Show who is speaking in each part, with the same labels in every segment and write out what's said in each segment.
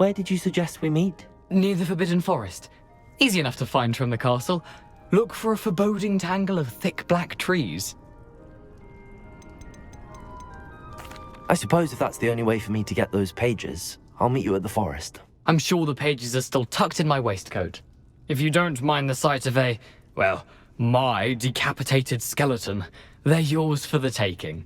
Speaker 1: Where did you suggest we meet?
Speaker 2: Near the Forbidden Forest. Easy enough to find from the castle. Look for a foreboding tangle of thick black trees.
Speaker 1: I suppose if that's the only way for me to get those pages, I'll meet you at the forest.
Speaker 2: I'm sure the pages are still tucked in my waistcoat. If you don't mind the sight of my decapitated skeleton, they're yours for the taking.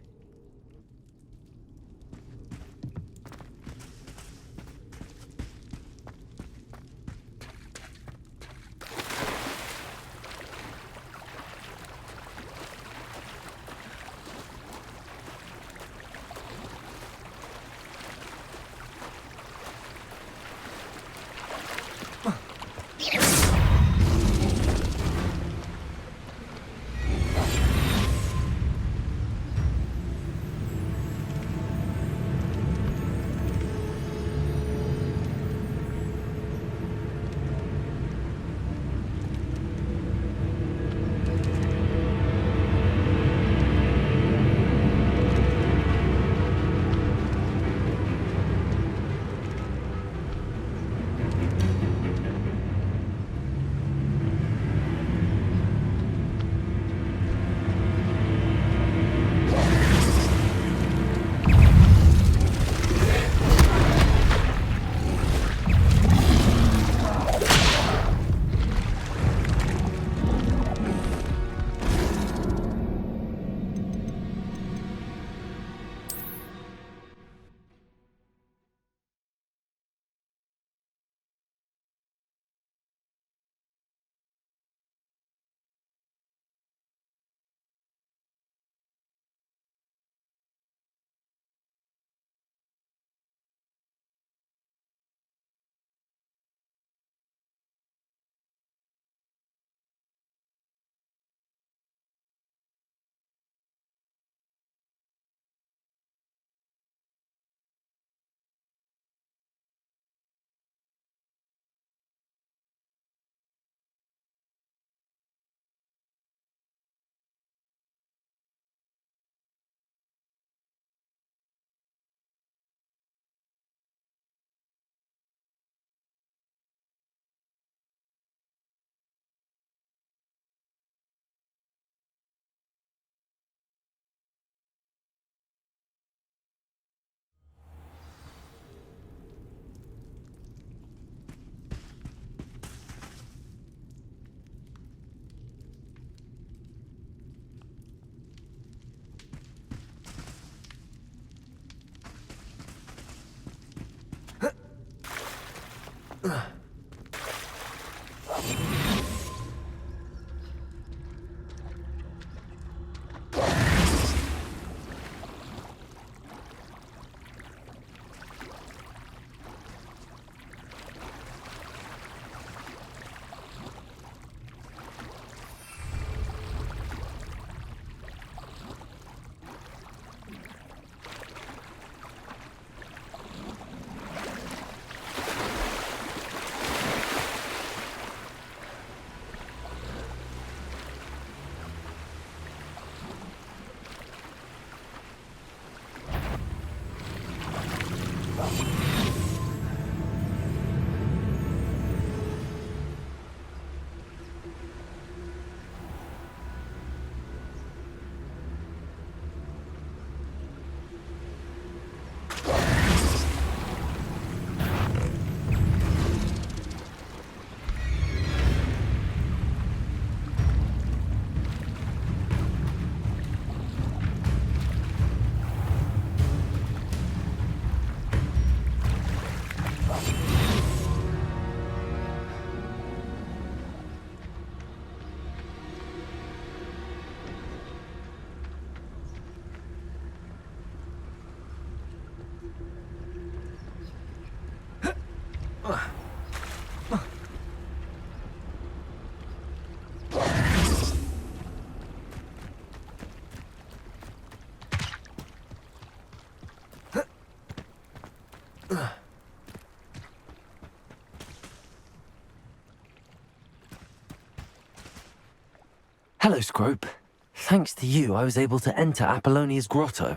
Speaker 1: Hello, Scrope. Thanks to you, I was able to enter Apollonia's grotto.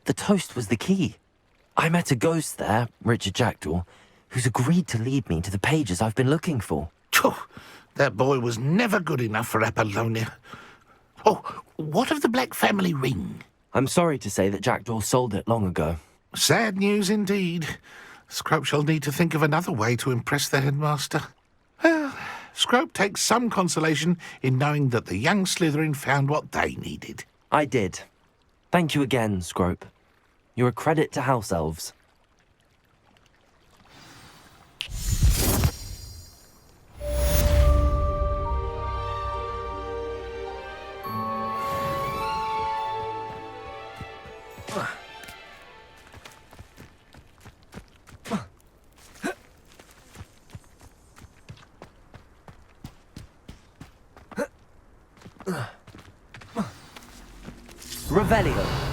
Speaker 1: The toast was the key. I met a ghost there, Richard Jackdaw, who's agreed to lead me to the pages I've been looking for.
Speaker 3: Phew, that boy was never good enough for Apollonia. Oh, what of the Black family ring?
Speaker 1: I'm sorry to say that Jackdaw sold it long ago.
Speaker 3: Sad news indeed. Scrope shall need to think of another way to impress the headmaster. Well, Scrope takes some consolation in knowing that the young Slytherin found what they needed.
Speaker 1: I did. Thank you again, Scrope. You're a credit to House Elves. Revelio.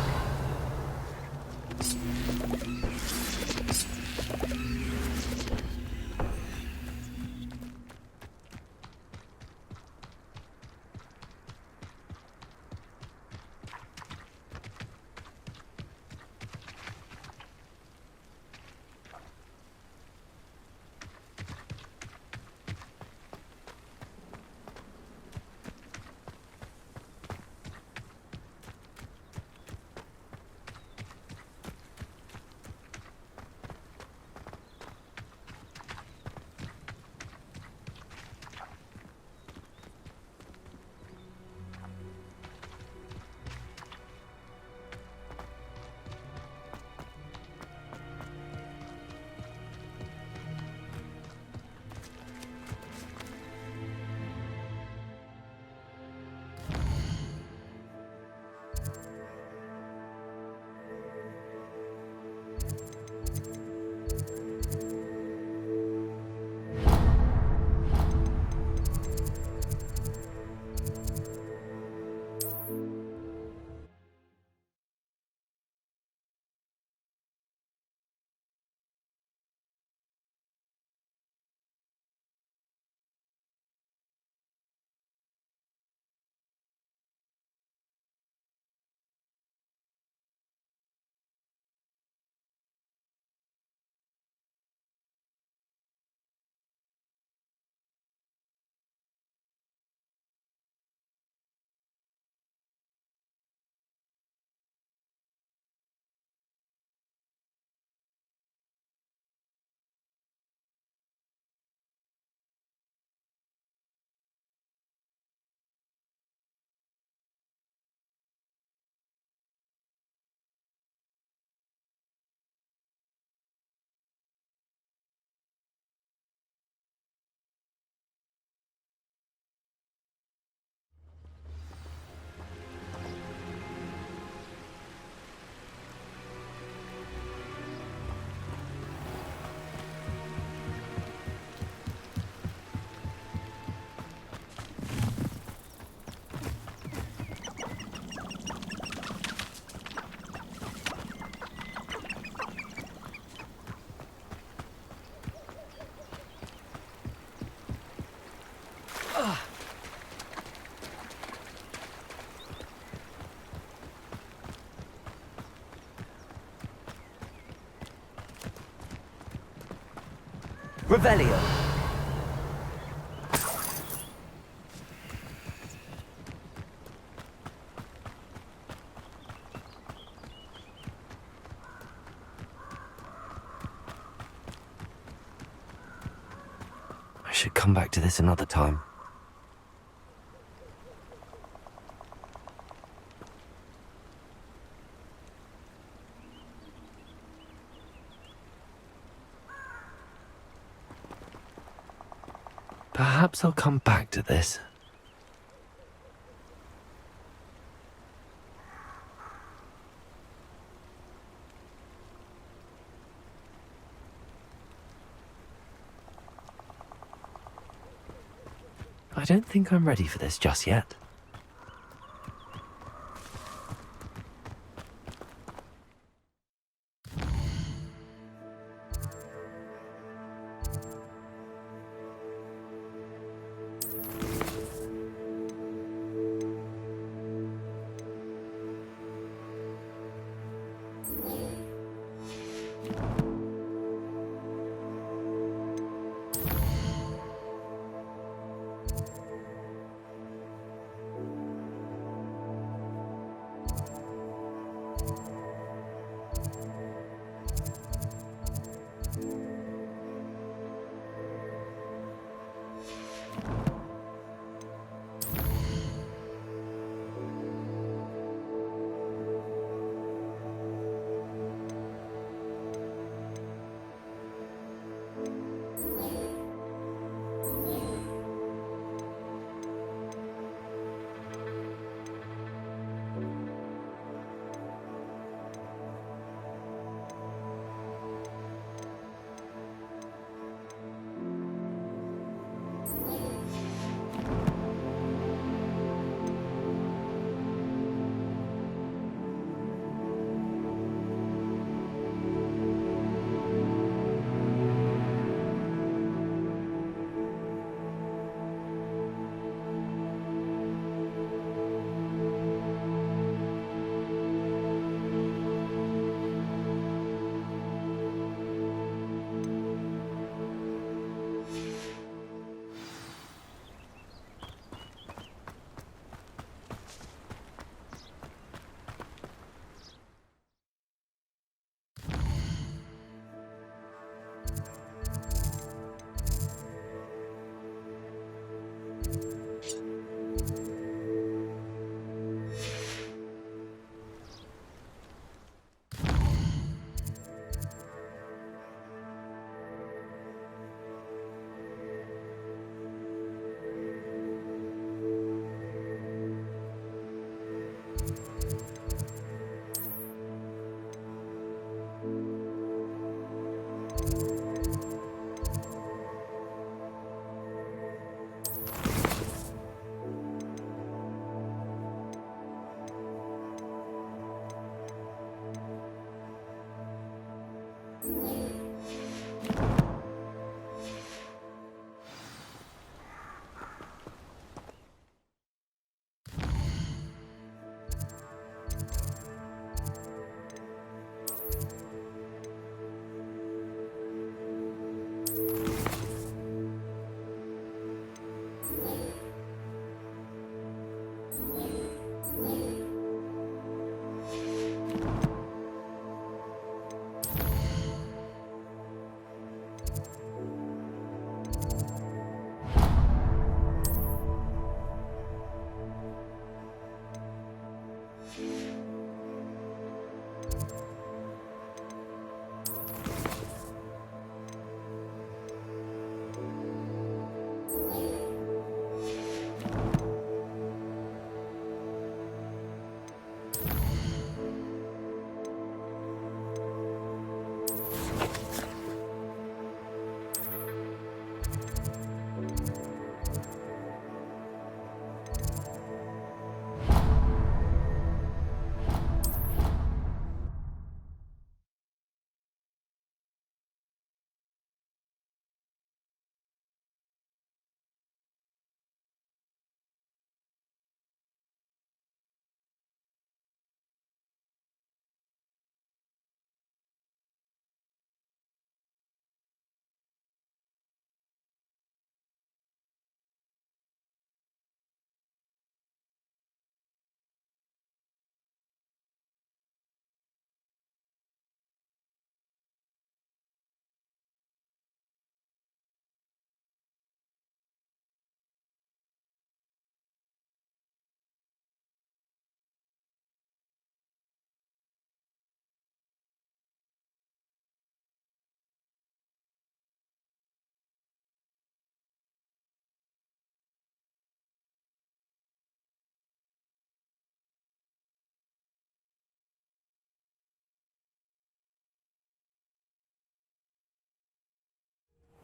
Speaker 1: Revelio. I should come back to this another time. Perhaps I'll come back to this. I don't think I'm ready for this just yet.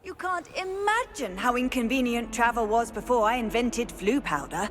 Speaker 4: You can't imagine how inconvenient travel was before I invented flu powder.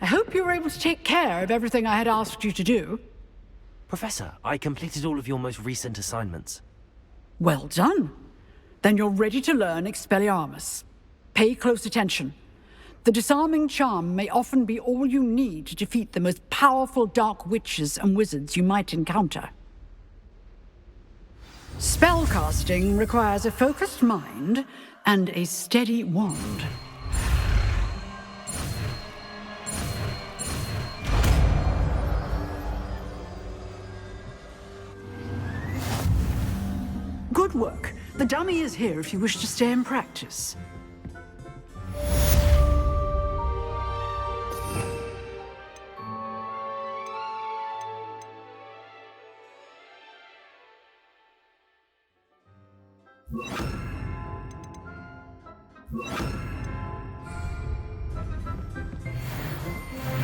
Speaker 5: I hope you were able to take care of everything I had asked you to do.
Speaker 1: Professor, I completed all of your most recent assignments.
Speaker 5: Well done. Then you're ready to learn Expelliarmus. Pay close attention. The disarming charm may often be all you need to defeat the most powerful dark witches and wizards you might encounter. Spellcasting requires a focused mind and a steady wand. Good work. The dummy is here if you wish to stay and practice.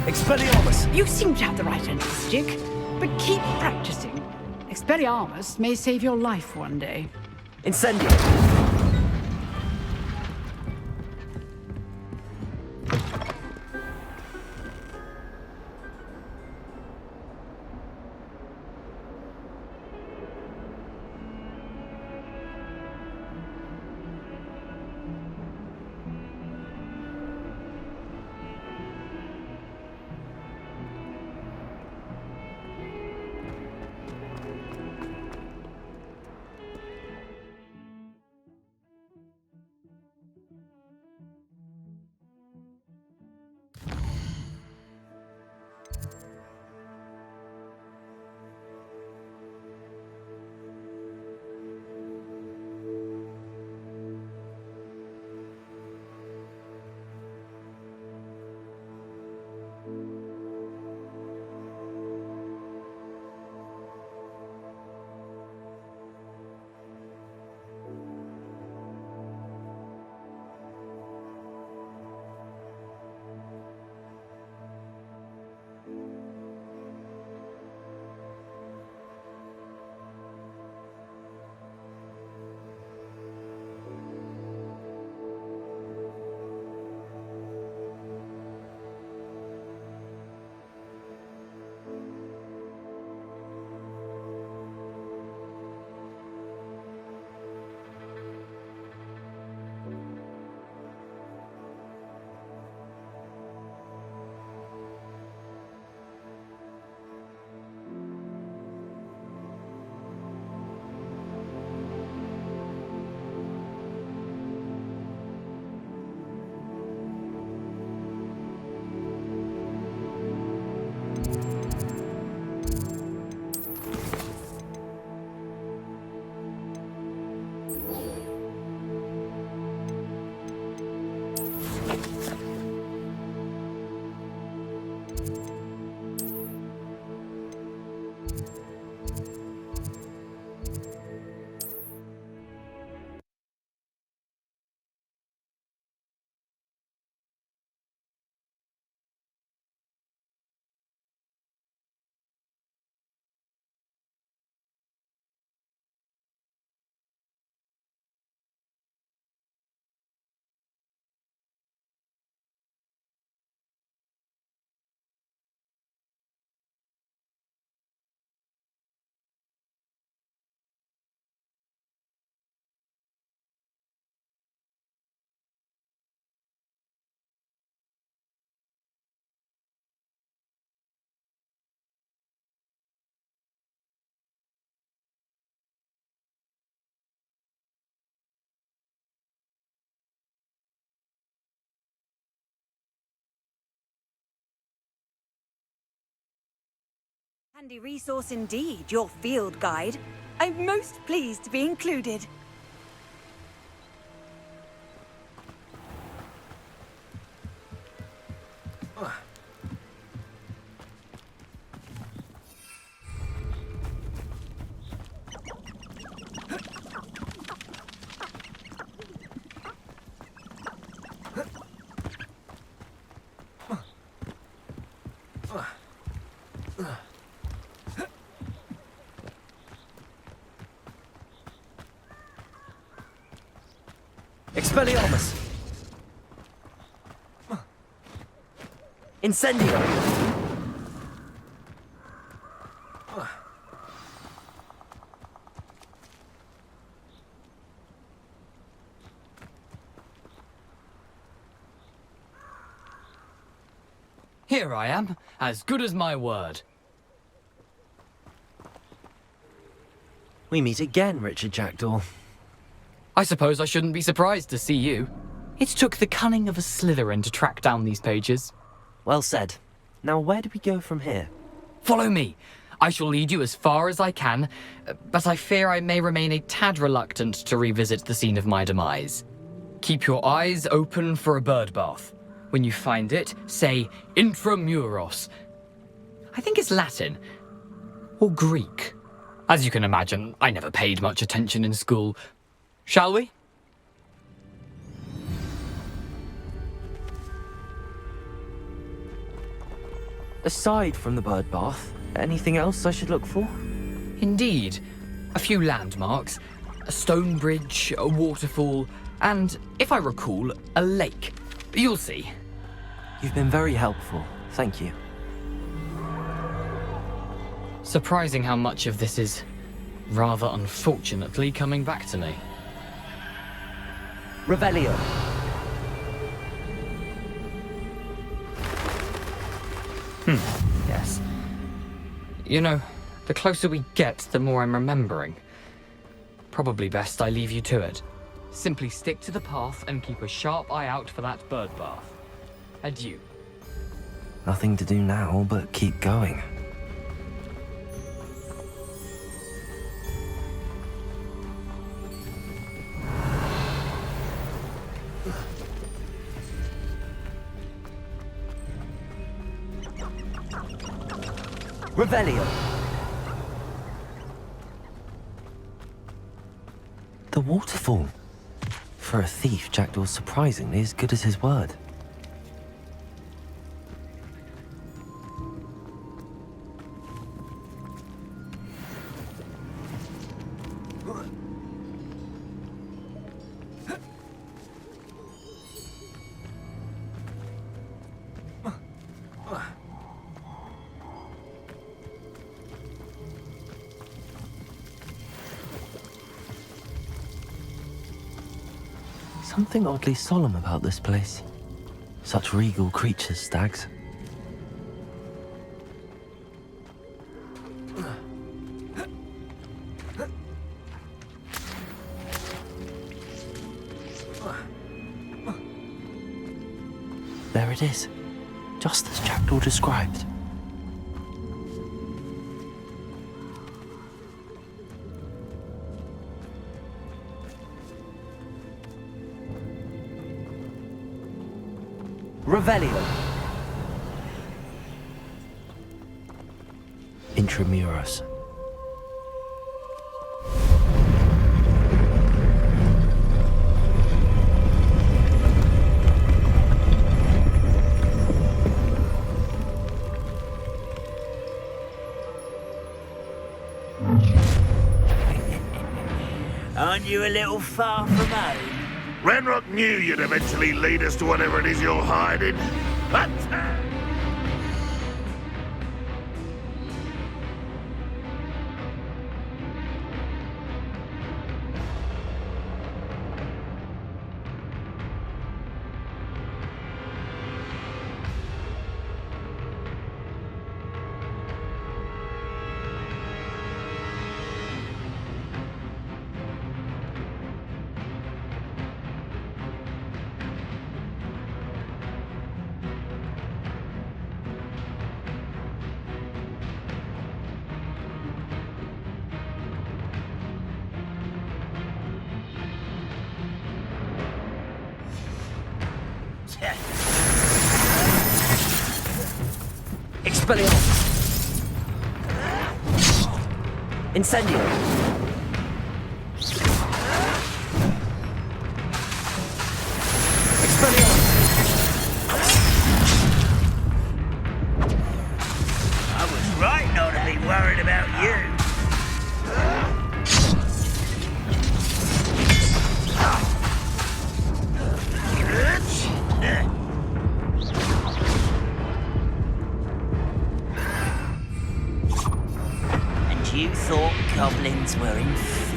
Speaker 1: Expelliarmus!
Speaker 5: You seem to have the right end of the stick, but keep practicing. Expelliarmus may save your life one day.
Speaker 1: Incendio!
Speaker 4: Handy resource indeed, your field guide. I'm most pleased to be included.
Speaker 1: Expelliarmus! Incendio!
Speaker 2: Here I am, as good as my word.
Speaker 1: We meet again, Richard Jackdaw.
Speaker 2: I suppose I shouldn't be surprised to see you. It took the cunning of a Slytherin to track down these pages.
Speaker 1: Well said. Now where do we go from here?
Speaker 2: Follow me. I shall lead you as far as I can, but I fear I may remain a tad reluctant to revisit the scene of my demise. Keep your eyes open for a bird bath. When you find it, say intramuros. I think it's Latin. Or Greek. As you can imagine, I never paid much attention in school. Shall we?
Speaker 1: Aside from the bird bath, anything else I should look for?
Speaker 2: Indeed. A few landmarks, a stone bridge, a waterfall, and, if I recall, a lake. You'll see.
Speaker 1: You've been very helpful. Thank you.
Speaker 2: Surprising how much of this is, rather unfortunately, coming back to me.
Speaker 1: Revelio.
Speaker 2: Yes. You know, the closer we get, the more I'm remembering. Probably best I leave you to it. Simply stick to the path and keep a sharp eye out for that bird bath. Adieu.
Speaker 1: Nothing to do now but keep going. Revelio. The waterfall. For a thief, Jackdaw's surprisingly as good as his word. Something oddly solemn about this place. Such regal creatures, stags. There it is, just as Jackdaw described. Revelio. Intramuros.
Speaker 6: Aren't you a little far from home?
Speaker 3: Renrock knew you'd eventually lead us to whatever it is you're hiding. But...
Speaker 1: Expelliarmus! Incendio! Expelliarmus!
Speaker 6: I was right not to be worried about you. And you thought goblins were inferior.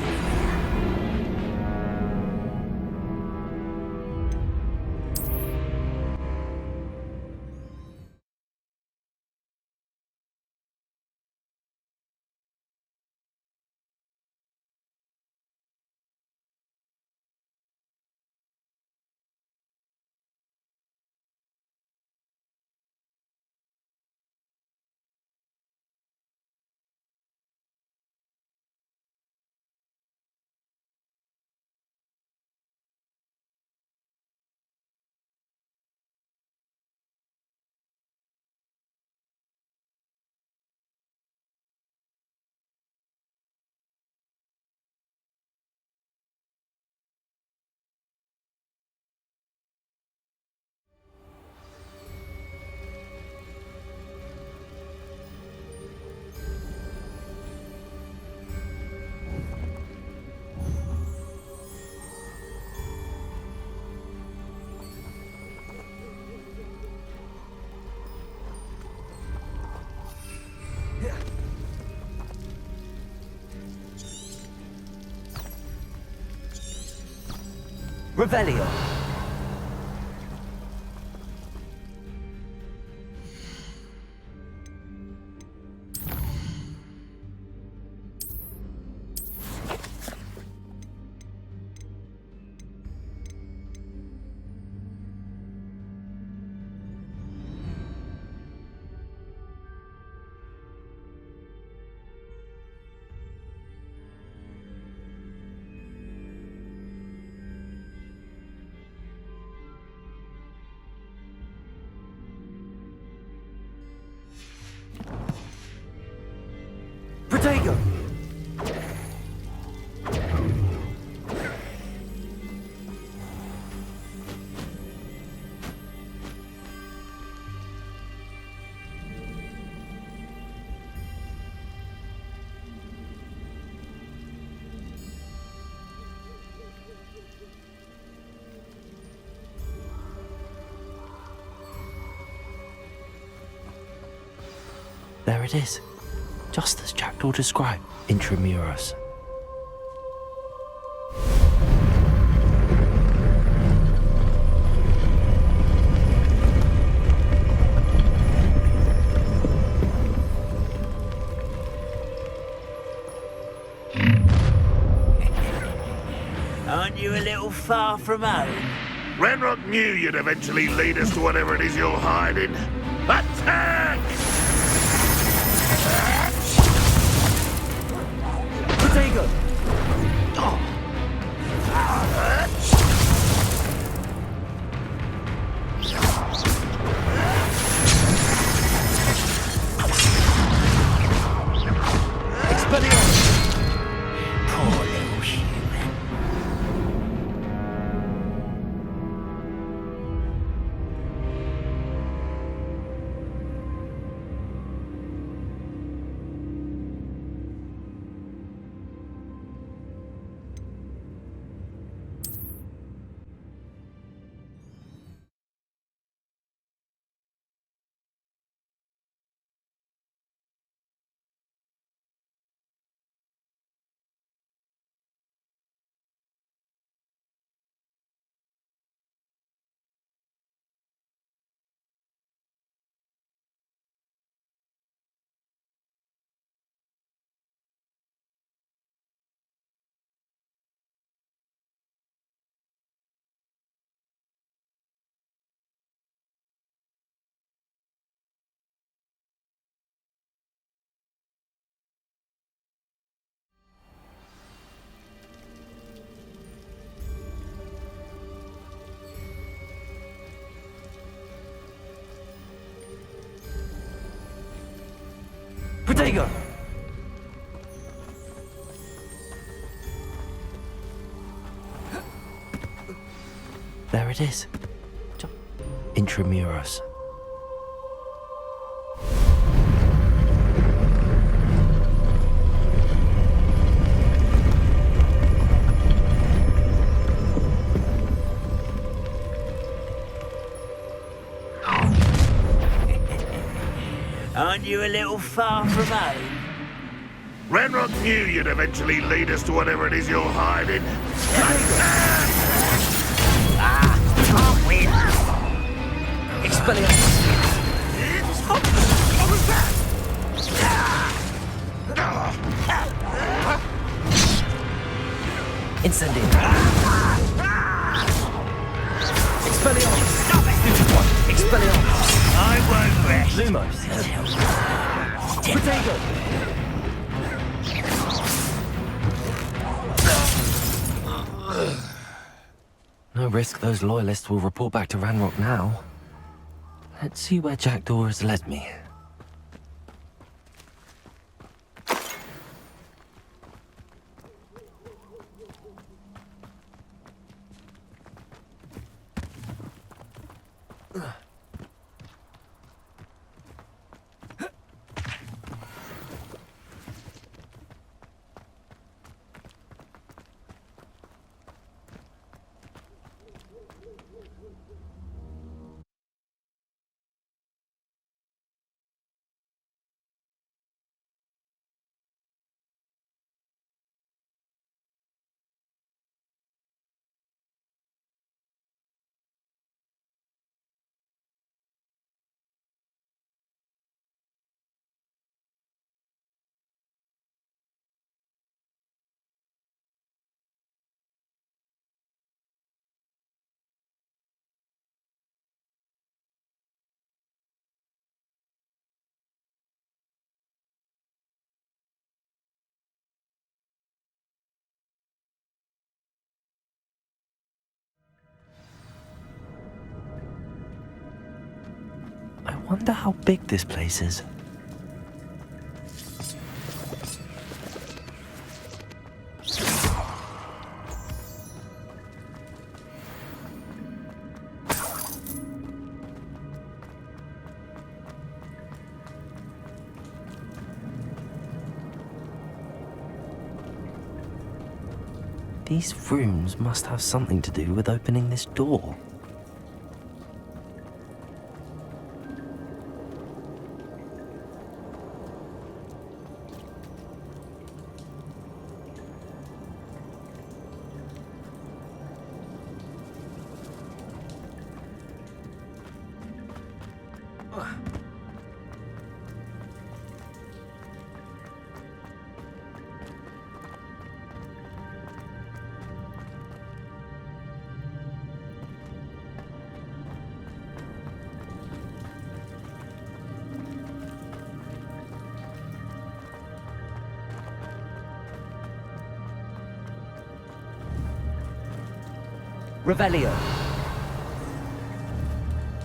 Speaker 1: Revelio! Protego! There it is. Just as Jackdaw described, Intramuros.
Speaker 6: Aren't you a little far from home?
Speaker 3: Renrock knew you'd eventually lead us to whatever it is you're hiding. Attack!
Speaker 1: Protego! Expelliarmus!
Speaker 6: Poor little human.
Speaker 1: Protego! There it is. Intramuros.
Speaker 6: Aren't you a little far from home?
Speaker 3: Renrock knew you'd eventually lead us to whatever it is you're hiding.
Speaker 6: Can't win.
Speaker 2: Expelliarmus!
Speaker 3: What was that?
Speaker 1: Incendio. Expelliarmus!
Speaker 6: Stop it!
Speaker 1: Stupid one. Expelliarmus!
Speaker 6: I won't rest.
Speaker 1: Lumos. Protego! No risk those loyalists will report back to Ranrock now. Let's see where Jackdaw has led me. I wonder how big this place is. These rooms must have something to do with opening this door. Revelio.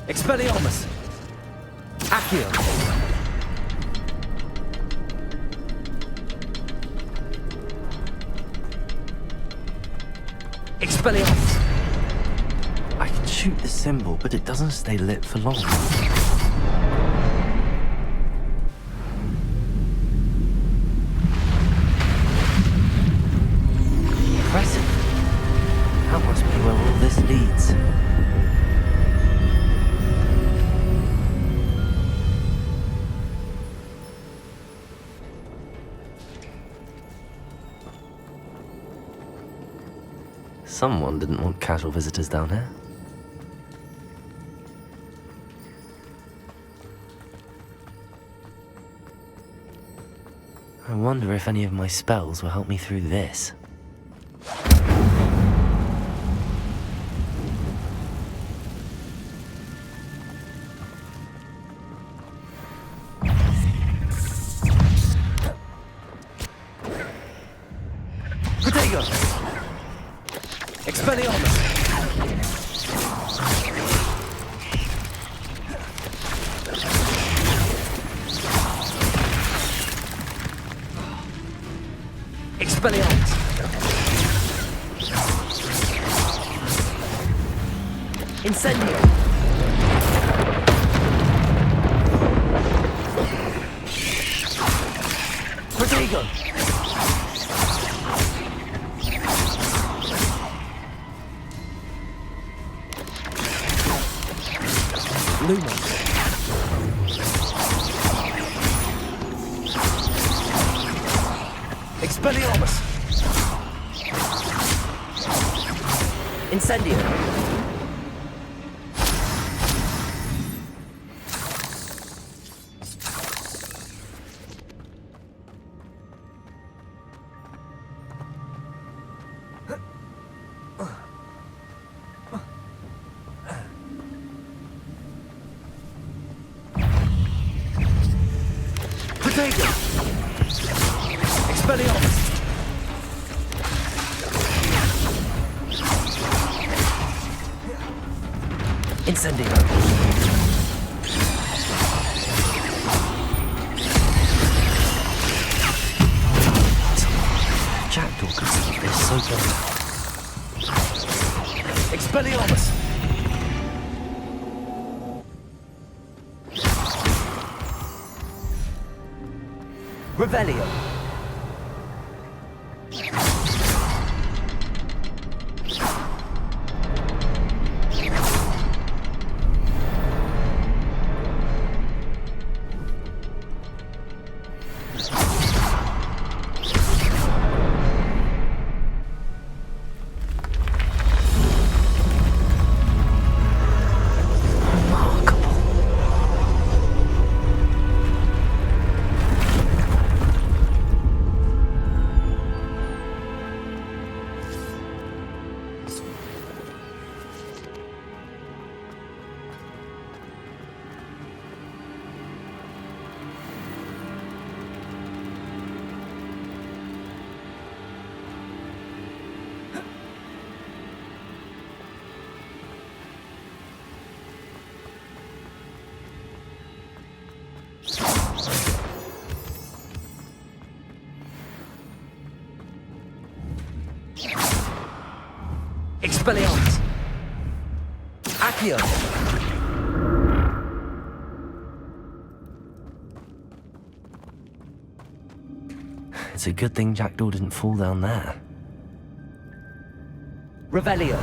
Speaker 1: Expelliarmus. Accio. Expelliarmus. I can shoot the symbol, but it doesn't stay lit for long. Impressive. That must be where all this leads. Someone didn't want casual visitors down here. I wonder if any of my spells will help me through this. Protego! Expelliarmus! Expelliarmus! Incendio! Protego! Lumos! Expelliarmus! Incendio! Protego! Expelliarmus! Incendio! Jackdaw could see this so well. Expelliarmus! Revelio! Expelliarmus! Accio! It's a good thing Jackdaw didn't fall down there. Revelio!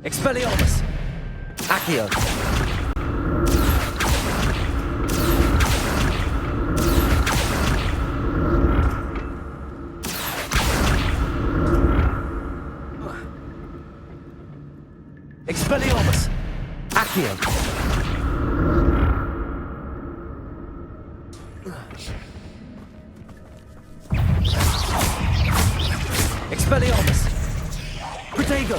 Speaker 1: Expelliarmus! Accio! Expelliarmus! Accio! Expelliarmus! Protego!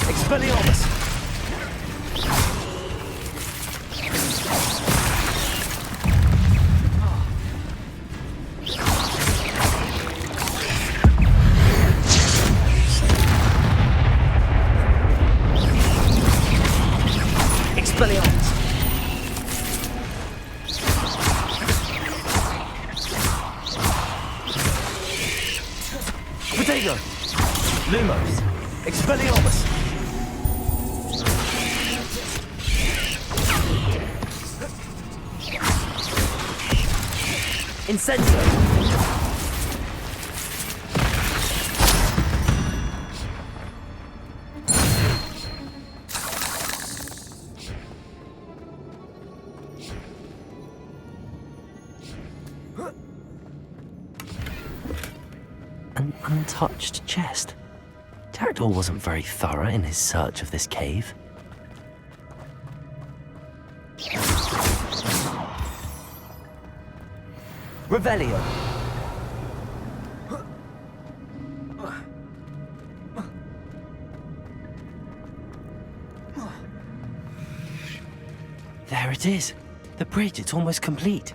Speaker 1: Expelliarmus! Expelliarmus! Protego! Lumos! Expelliarmus! Incendio! An untouched chest. Jackdaw wasn't very thorough in his search of this cave. Revelio! There it is. The bridge, it's almost complete.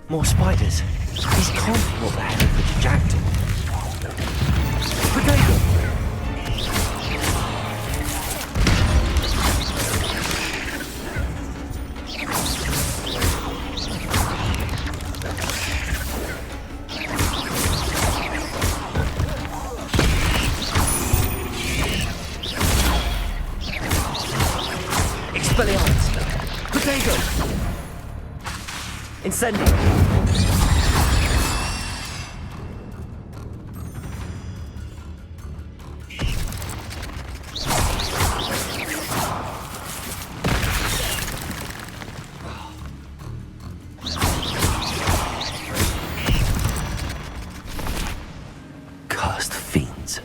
Speaker 1: More spiders. These can't be what the hell for Jackdaw. Potato!
Speaker 7: Incendio.
Speaker 1: Cursed fiends.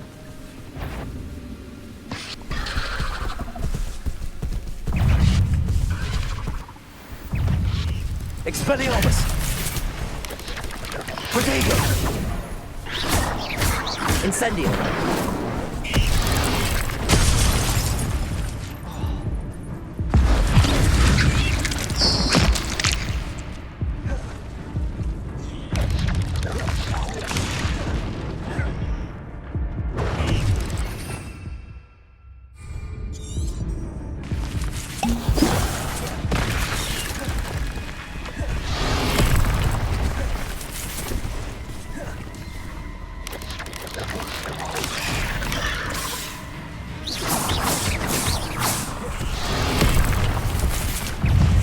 Speaker 7: Expelliarmus! Protego! Incendio!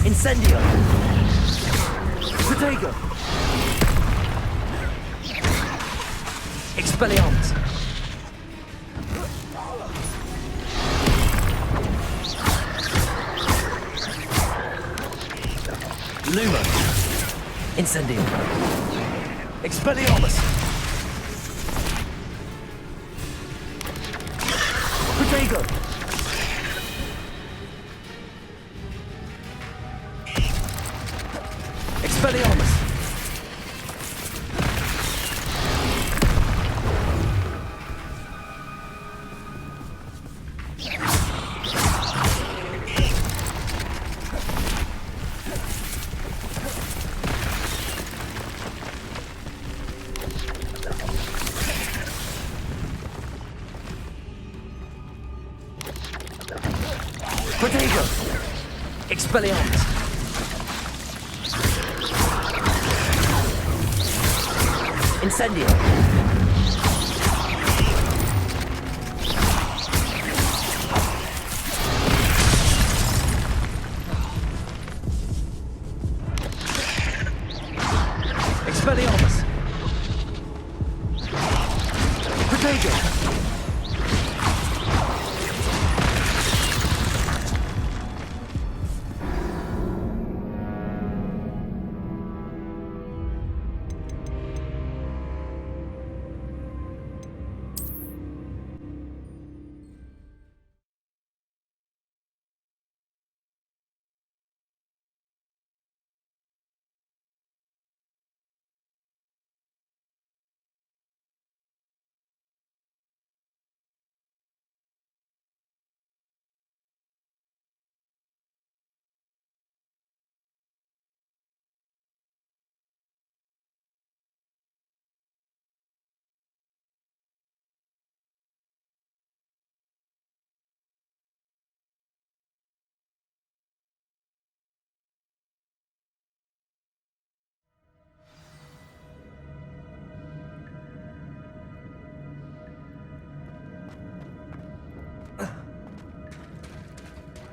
Speaker 7: Incendio! Protego! Expelliarmus! Luma! Incendio! Expelliarmus! Protego! Expelliarmus! Protego! Expelliarmus! Incendio! Expelliarmus! Protego!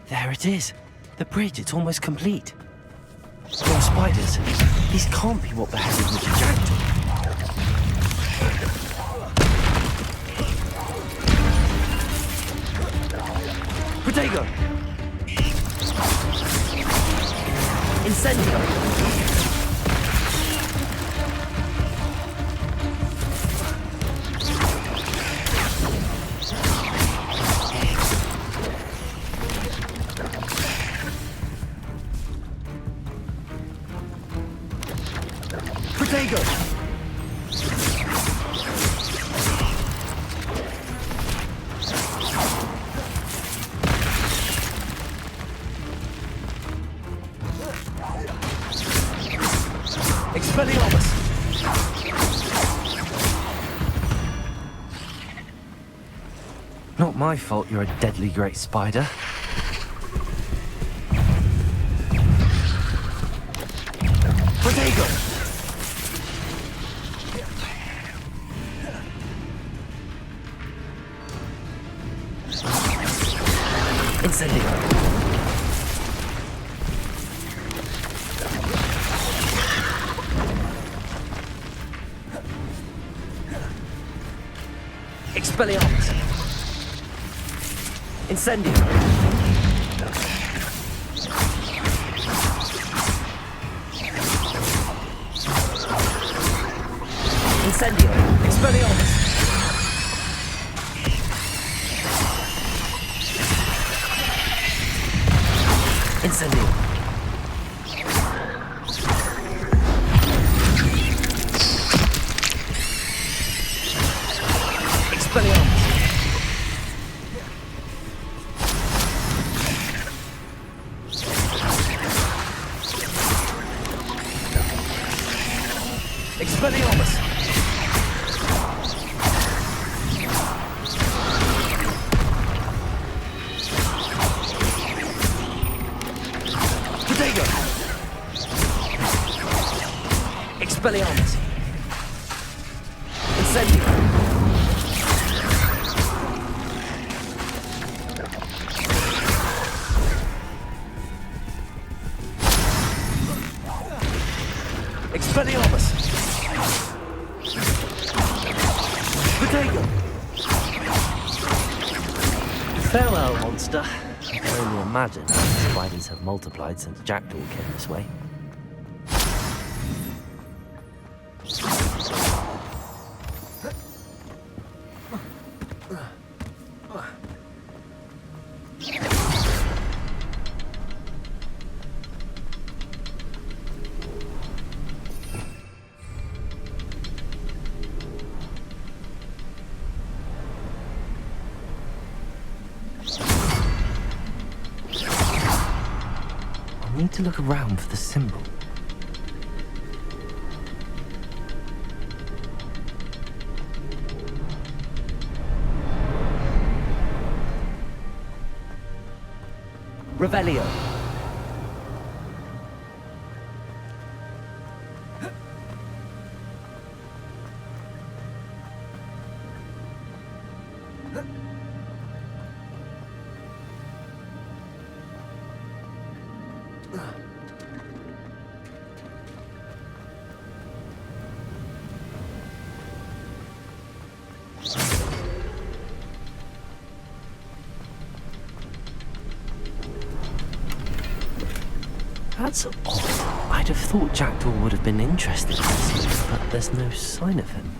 Speaker 1: There it is. The bridge, it's almost complete. More spiders. These can't be what beheaded Mr. Jackdaw.
Speaker 7: Protego! Incendio! Protego! Expelliarmus!
Speaker 1: Not my fault you're a deadly great spider.
Speaker 7: Protego! Incendio!
Speaker 1: Expelliarmus! Incendio! Incendio! Expelliarmus! Incendio! Expelliarmus! Expelliarmus! Protego! Expelliarmus! Incendio! Expelliarmus! Protego! Farewell, monster. I can only imagine how the spiders have multiplied since Jackdaw came this way. I need to look around for the symbol. Revelio. That's odd. I'd have thought Jackdaw would have been interested in this, but there's no sign of him.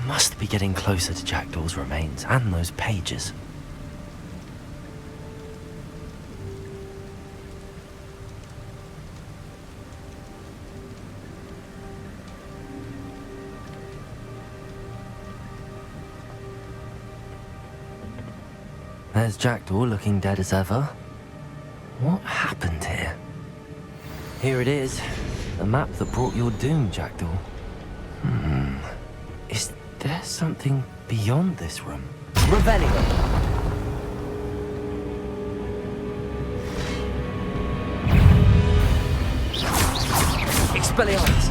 Speaker 1: Must be getting closer to Jackdaw's remains and those pages. There's Jackdaw looking dead as ever. What happened here? Here it is. The map that brought your doom, Jackdaw. Is there something beyond this room? Revelio! Expelliarmus!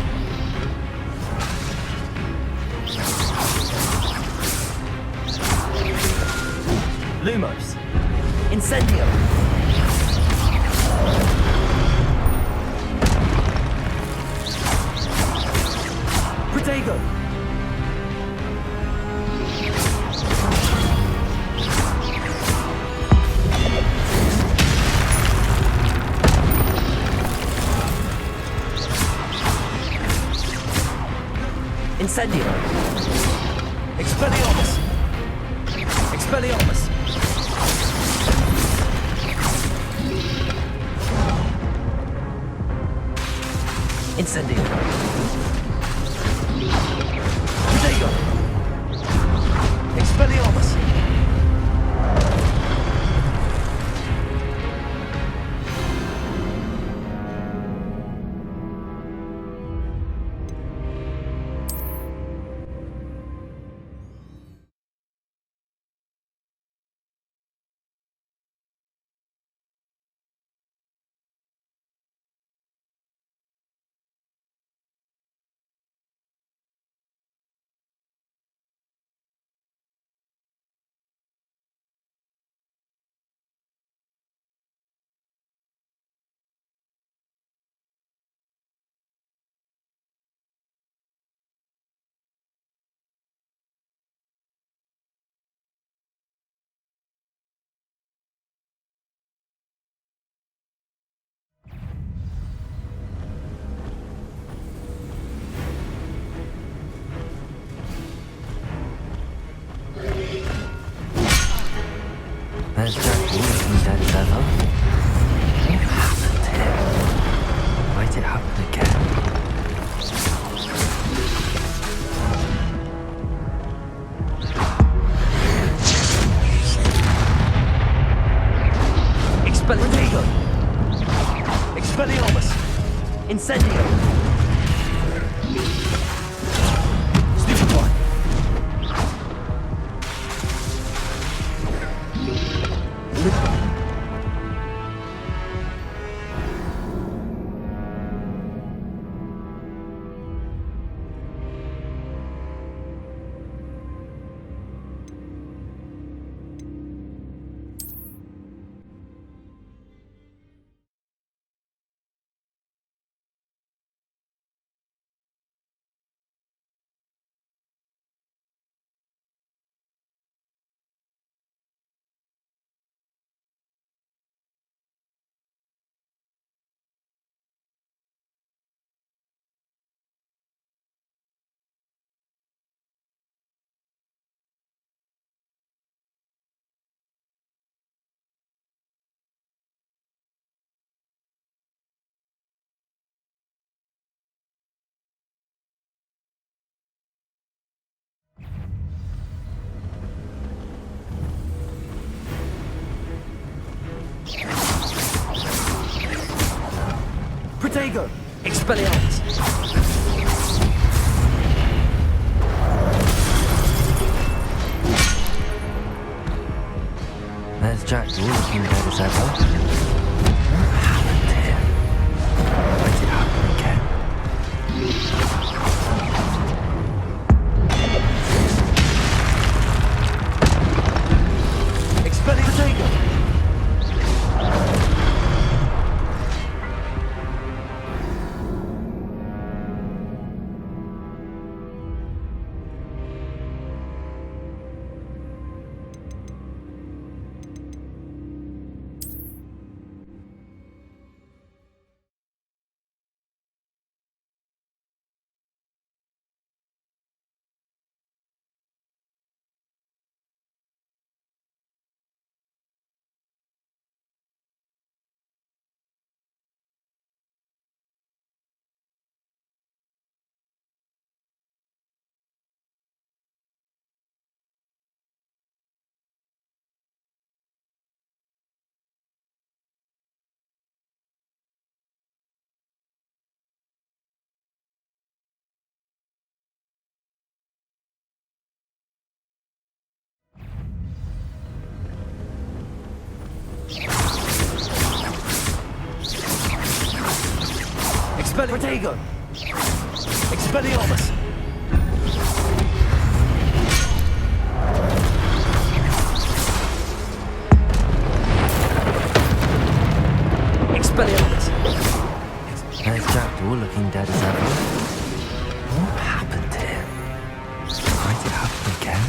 Speaker 1: Lumos! Incendio! Protego! Incendio! Expelliarmus! Expelliarmus! Incendio!
Speaker 7: Expelliarmus!
Speaker 1: There's Jack looking dead as ever. What happened here? Why'd it happen again?
Speaker 7: Protego! Expelliarmus! Incendio! Stupefy! Protego! Expelliarmus!
Speaker 1: There's Jack looking dead as ever. What happened here? Why'd it happen again?
Speaker 7: Protego! Protego! Expelliarmus! Expelliarmus!
Speaker 1: There's Jack looking dead as ever. What happened here? Why'd it happen again?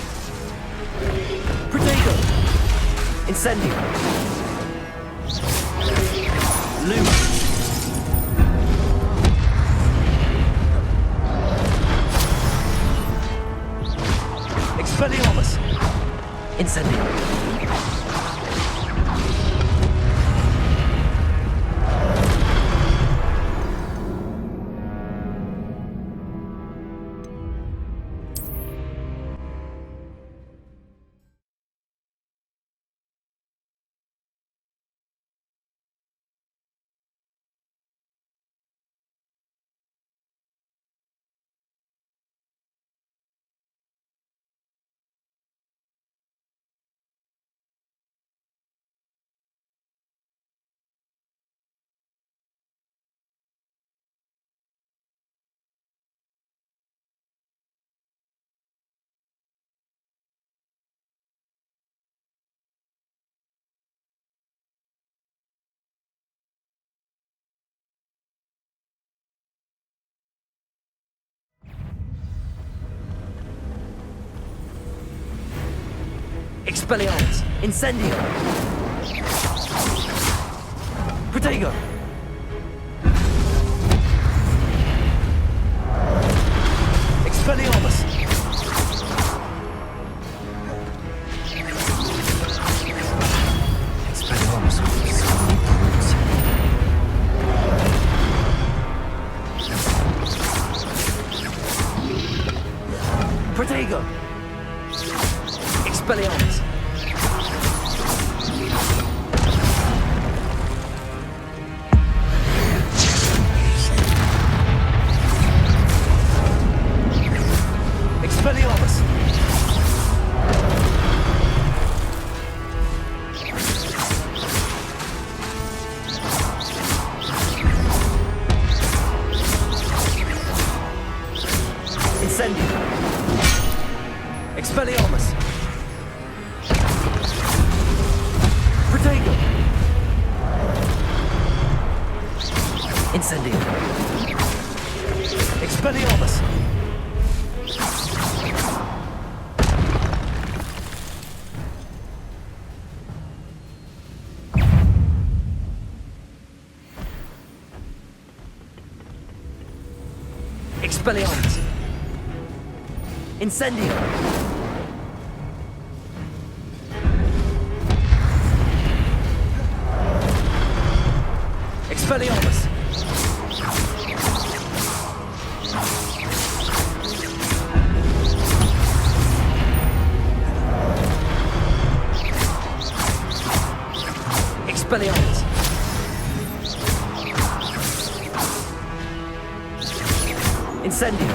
Speaker 7: Protego! Incendio! Luma! Expelliarmus! Incendio! Expelliarmus! Incendio! Protego! Expelliarmus!
Speaker 1: Expelliarmus with so many brutes.
Speaker 7: Protego! Expelliarmus! Expelliarmus! Incendio! Expelliarmus! Protego! Incendio! Expelliarmus! Expelliarmus! Incendio! Expelliarmus! Expelliarmus! Incendio!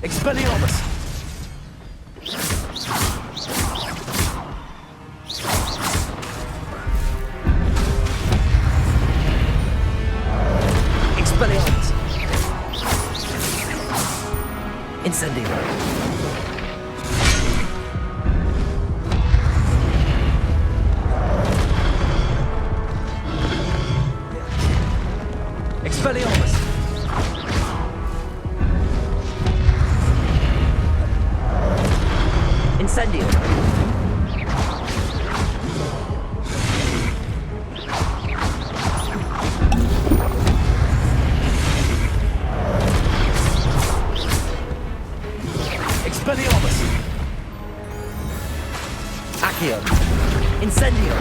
Speaker 7: Expelliarmus! Expelliarmus! Incendio! Expelliarmus! Incendio! Expelliarmus! Accio! Incendio!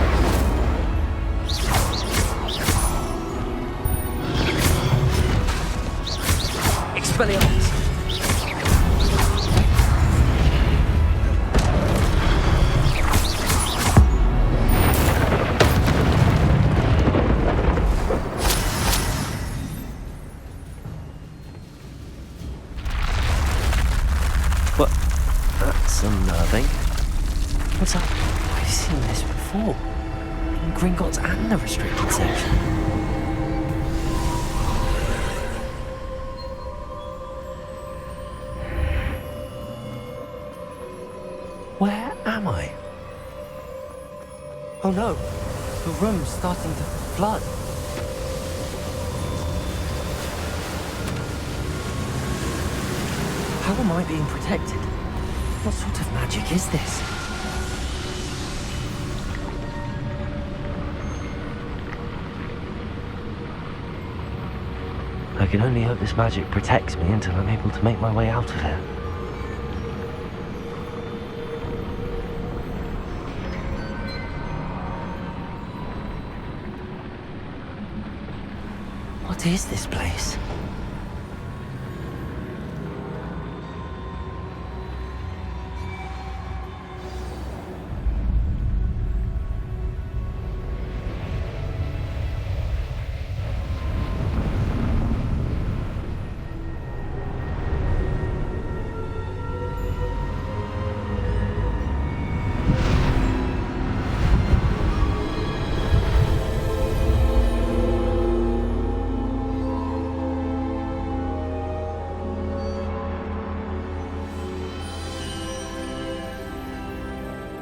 Speaker 7: Expelliarmus!
Speaker 1: But that's unnerving. What's up? I've seen this before. In Gringotts and the restricted section. Where am I? Oh no, the room's starting to flood. How am I being protected? What sort of magic is this? I can only hope this magic protects me until I'm able to make my way out of here. What is this place?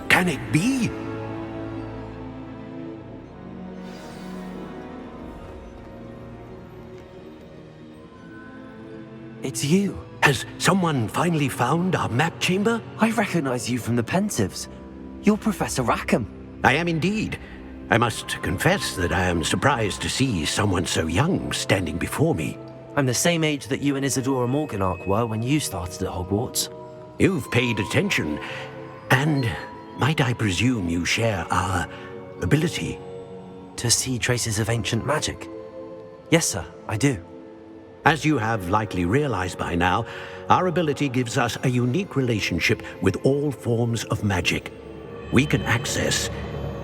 Speaker 3: Can it be?
Speaker 1: it's you.
Speaker 8: Has someone finally found our map chamber?
Speaker 1: I recognize you from the Pensives. You're Professor Rackham.
Speaker 8: I am indeed. I must confess that I am surprised to see someone so young standing before me.
Speaker 1: I'm the same age that you and Isadora Morganach were when you started at Hogwarts.
Speaker 8: You've paid attention, and might I presume you share our ability?
Speaker 1: To see traces of ancient magic? Yes, sir, I do.
Speaker 8: As you have likely realized by now, our ability gives us a unique relationship with all forms of magic. We can access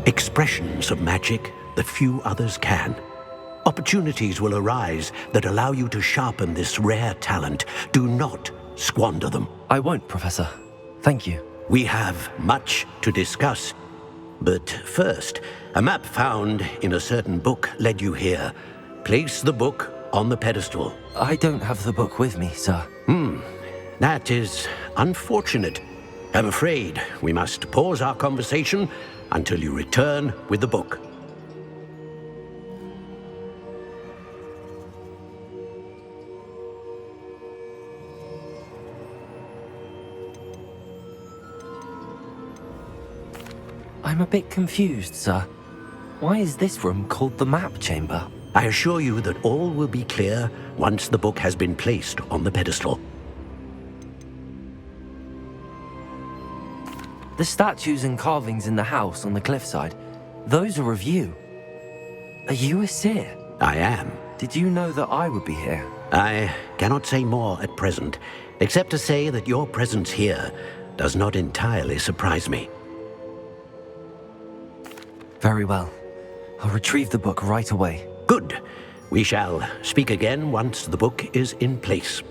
Speaker 8: expressions of magic that few others can. Opportunities will arise that allow you to sharpen this rare talent. Do not squander them.
Speaker 1: I won't, Professor. Thank you.
Speaker 8: We have much to discuss. But first, a map found in a certain book led you here. Place the book on the pedestal.
Speaker 1: I don't have the book with me, sir.
Speaker 8: That is unfortunate. I'm afraid we must pause our conversation until you return with the book.
Speaker 1: I'm a bit confused, sir. Why is this room called the map chamber?
Speaker 8: I assure you that all will be clear once the book has been placed on the pedestal.
Speaker 1: The statues and carvings in the house on the cliffside, those are of you. Are you a seer?
Speaker 8: I am.
Speaker 1: Did you know that I would be here?
Speaker 8: I cannot say more at present, except to say that your presence here does not entirely surprise me.
Speaker 1: Very well. I'll retrieve the book right away.
Speaker 8: Good. We shall speak again once the book is in place.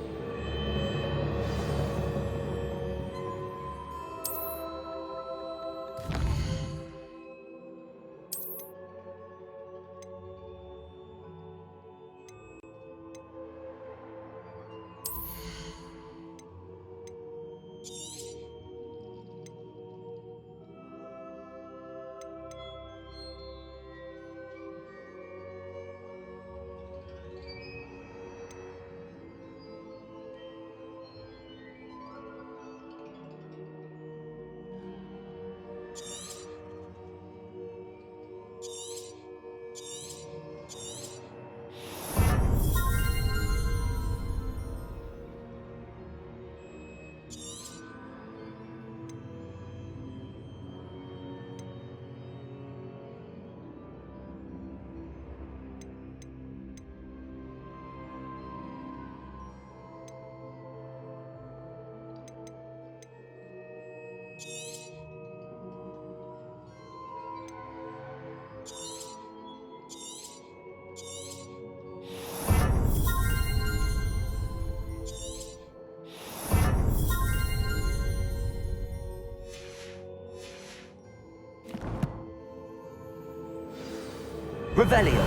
Speaker 1: Revelio.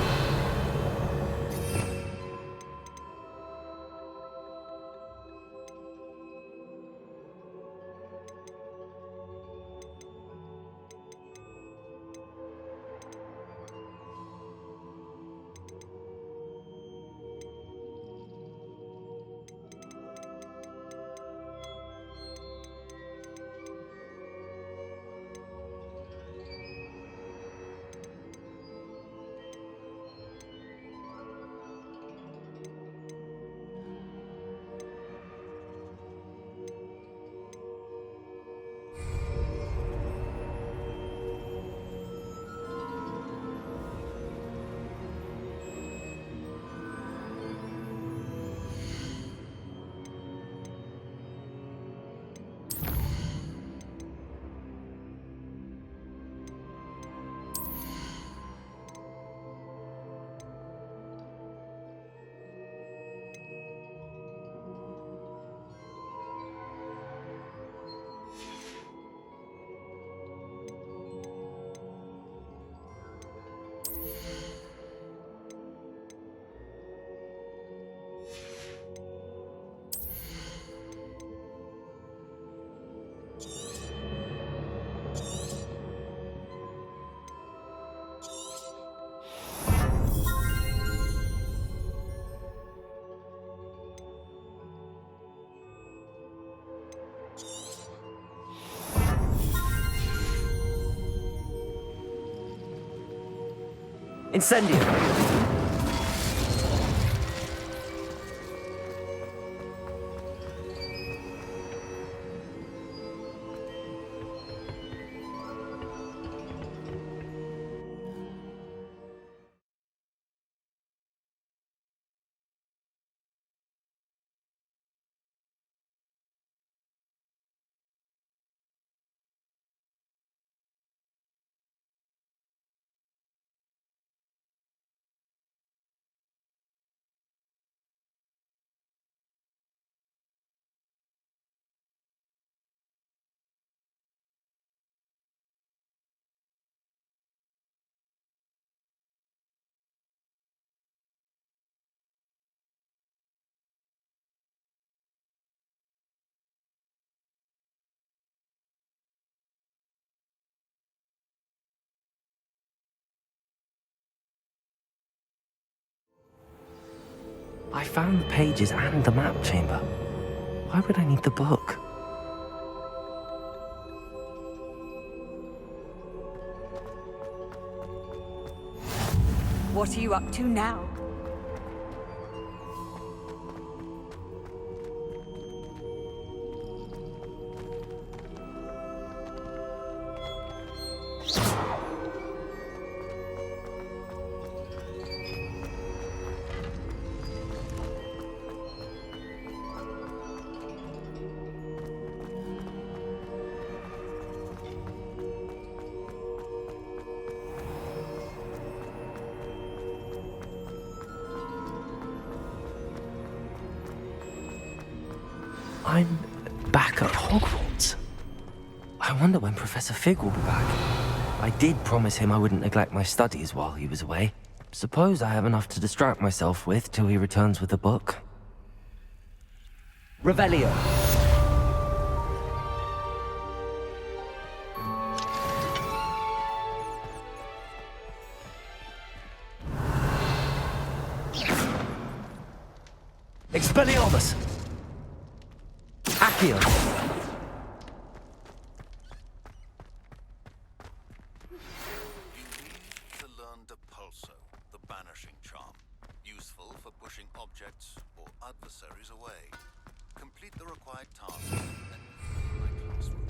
Speaker 7: Incendio.
Speaker 1: I found the pages and the map chamber. Why would I need the book?
Speaker 4: What are you up to now?
Speaker 1: I'm back at Hogwarts. I wonder when Professor Fig will be back. I did promise him I wouldn't neglect my studies while he was away. Suppose I have enough to distract myself with till he returns with the book.
Speaker 7: Revelio. Expelliarmus. Accio.
Speaker 9: To learn Depulso, the banishing charm, useful for pushing objects or adversaries away. Complete the required tasks and leave my classroom.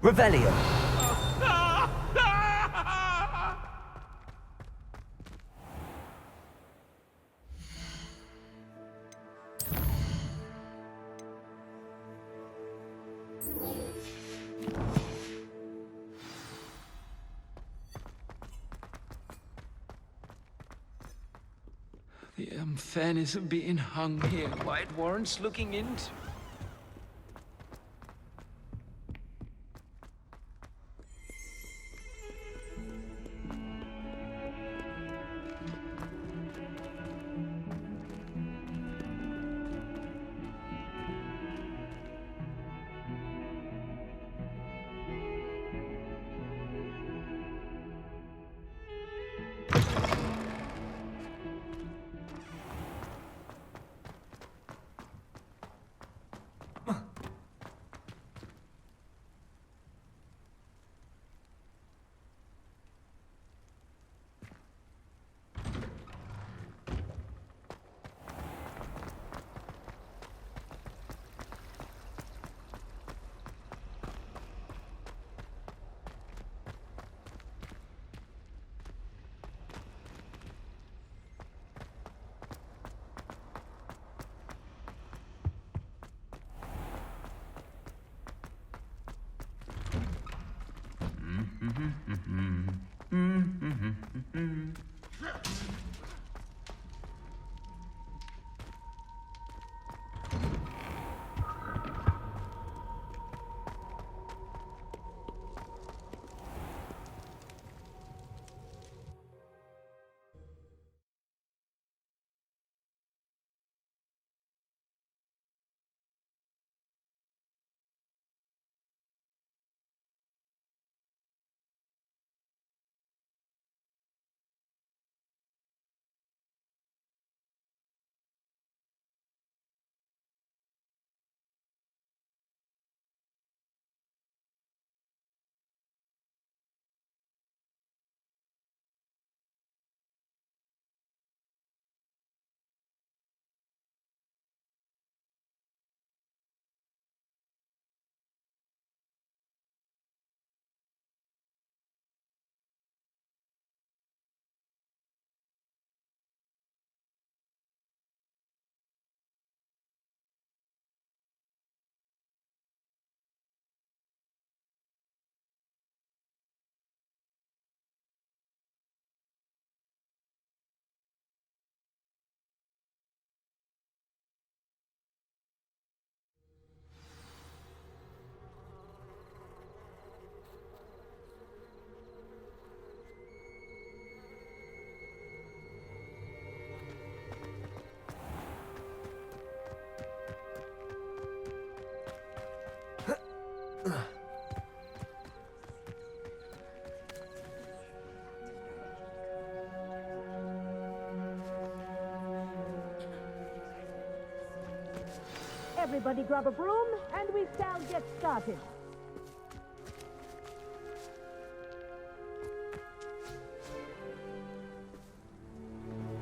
Speaker 7: Revelio.
Speaker 10: The unfairness of being hung here quite warrants looking into.
Speaker 11: Everybody grab a broom, and we shall get started.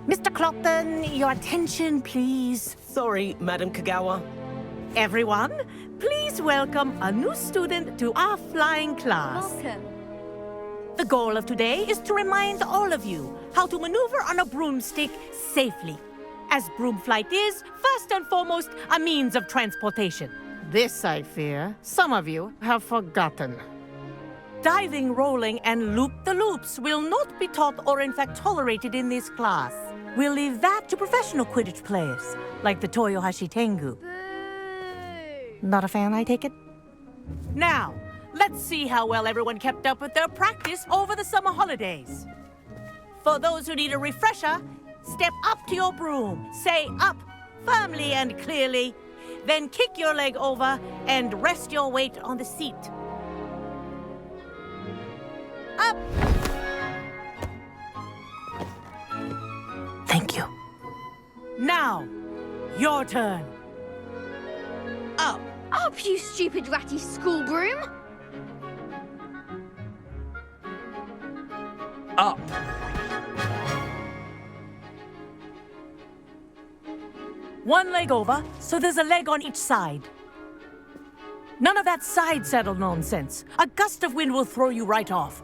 Speaker 12: Mr. Clockton, your attention, please.
Speaker 7: Sorry, Madam Kagawa.
Speaker 12: Everyone, please welcome a new student to our flying class.
Speaker 11: Welcome.
Speaker 12: The goal of today is to remind all of you how to maneuver on a broomstick safely, as broom flight is, first and foremost, a means of transportation.
Speaker 13: This, I fear, some of you have forgotten.
Speaker 12: Diving, rolling, and loop-the-loops will not be taught or in fact tolerated in this class. We'll leave that to professional Quidditch players, like the Toyohashi Tengu. Not a fan, I take it? Now, let's see how well everyone kept up with their practice over the summer holidays. For those who need a refresher, step up to your broom, say up, firmly and clearly, then kick your leg over and rest your weight on the seat. Up! Thank you. Now, your turn. Up.
Speaker 11: Up, you stupid ratty school broom!
Speaker 7: Up.
Speaker 12: One leg over, so there's a leg on each side. None of that side saddle nonsense. A gust of wind will throw you right off.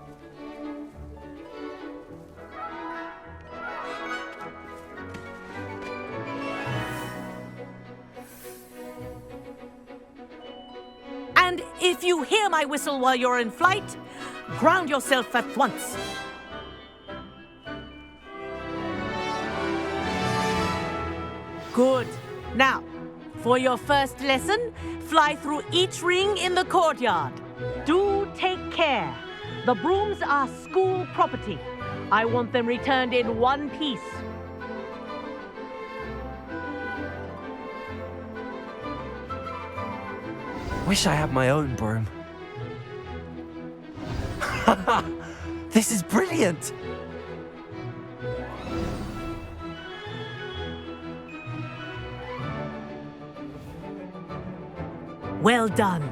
Speaker 12: And if you hear my whistle while you're in flight, ground yourself at once. Good. Now, for your first lesson, fly through each ring in the courtyard. Do take care. The brooms are school property. I want them returned in one piece.
Speaker 1: Wish I had my own broom. This is brilliant!
Speaker 12: Well done.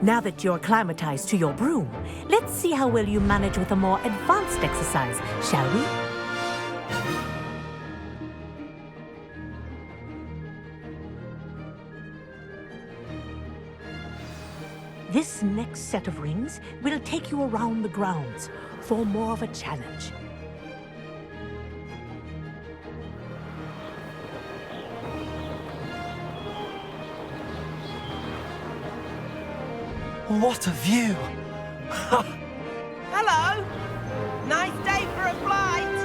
Speaker 12: Now that you're acclimatized to your broom, let's see how well you manage with a more advanced exercise, shall we? This next set of rings will take you around the grounds for more of a challenge.
Speaker 1: What a view!
Speaker 7: Hello! Nice day for a flight!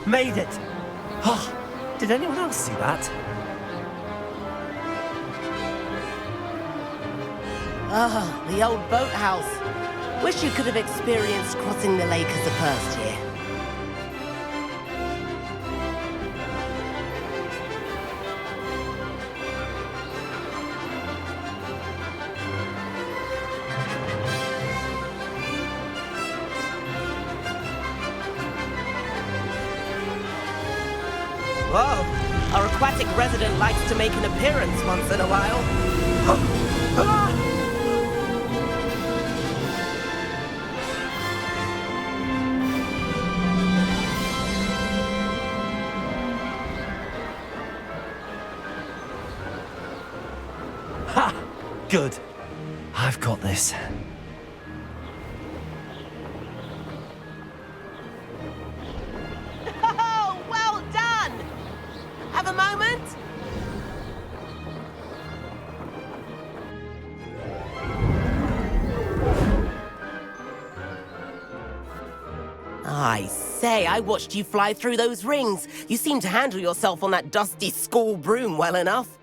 Speaker 1: Made it! Oh, did anyone else see that?
Speaker 7: Ah, the old boathouse. Wish you could have experienced crossing the lake as a first year. Whoa, our aquatic resident likes to make an appearance once in a while.
Speaker 1: Ha! Good. I've got this.
Speaker 7: Oh, well done! Have a moment? I say, I watched you fly through those rings. You seem to handle yourself on that dusty school broom well enough.